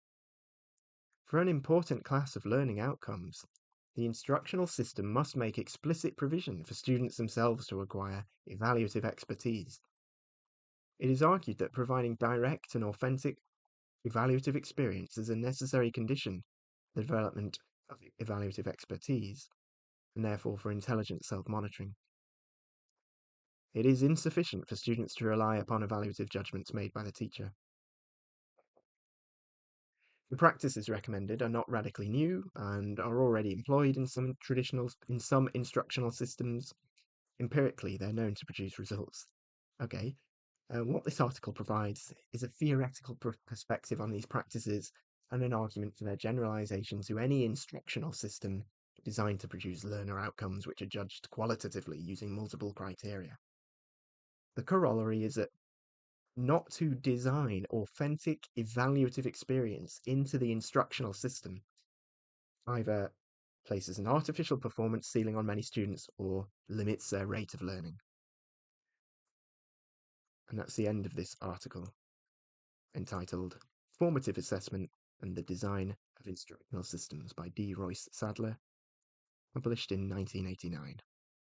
Speaker 1: For an important class of learning outcomes, the instructional system must make explicit provision for students themselves to acquire evaluative expertise. It is argued that providing direct and authentic evaluative experience is a necessary condition for the development of evaluative expertise, and therefore for intelligent self-monitoring. It is insufficient for students to rely upon evaluative judgments made by the teacher. The practices recommended are not radically new and are already employed in some instructional systems. Empirically, they're known to produce results. Okay, what this article provides is a theoretical perspective on these practices and an argument for their generalization to any instructional system designed to produce learner outcomes which are judged qualitatively using multiple criteria. The corollary is that not to design authentic evaluative experience into the instructional system either places an artificial performance ceiling on many students or limits their rate of learning. And that's the end of this article, entitled Formative Assessment and the Design of Instructional Systems by D. Royce Sadler, published in 1989.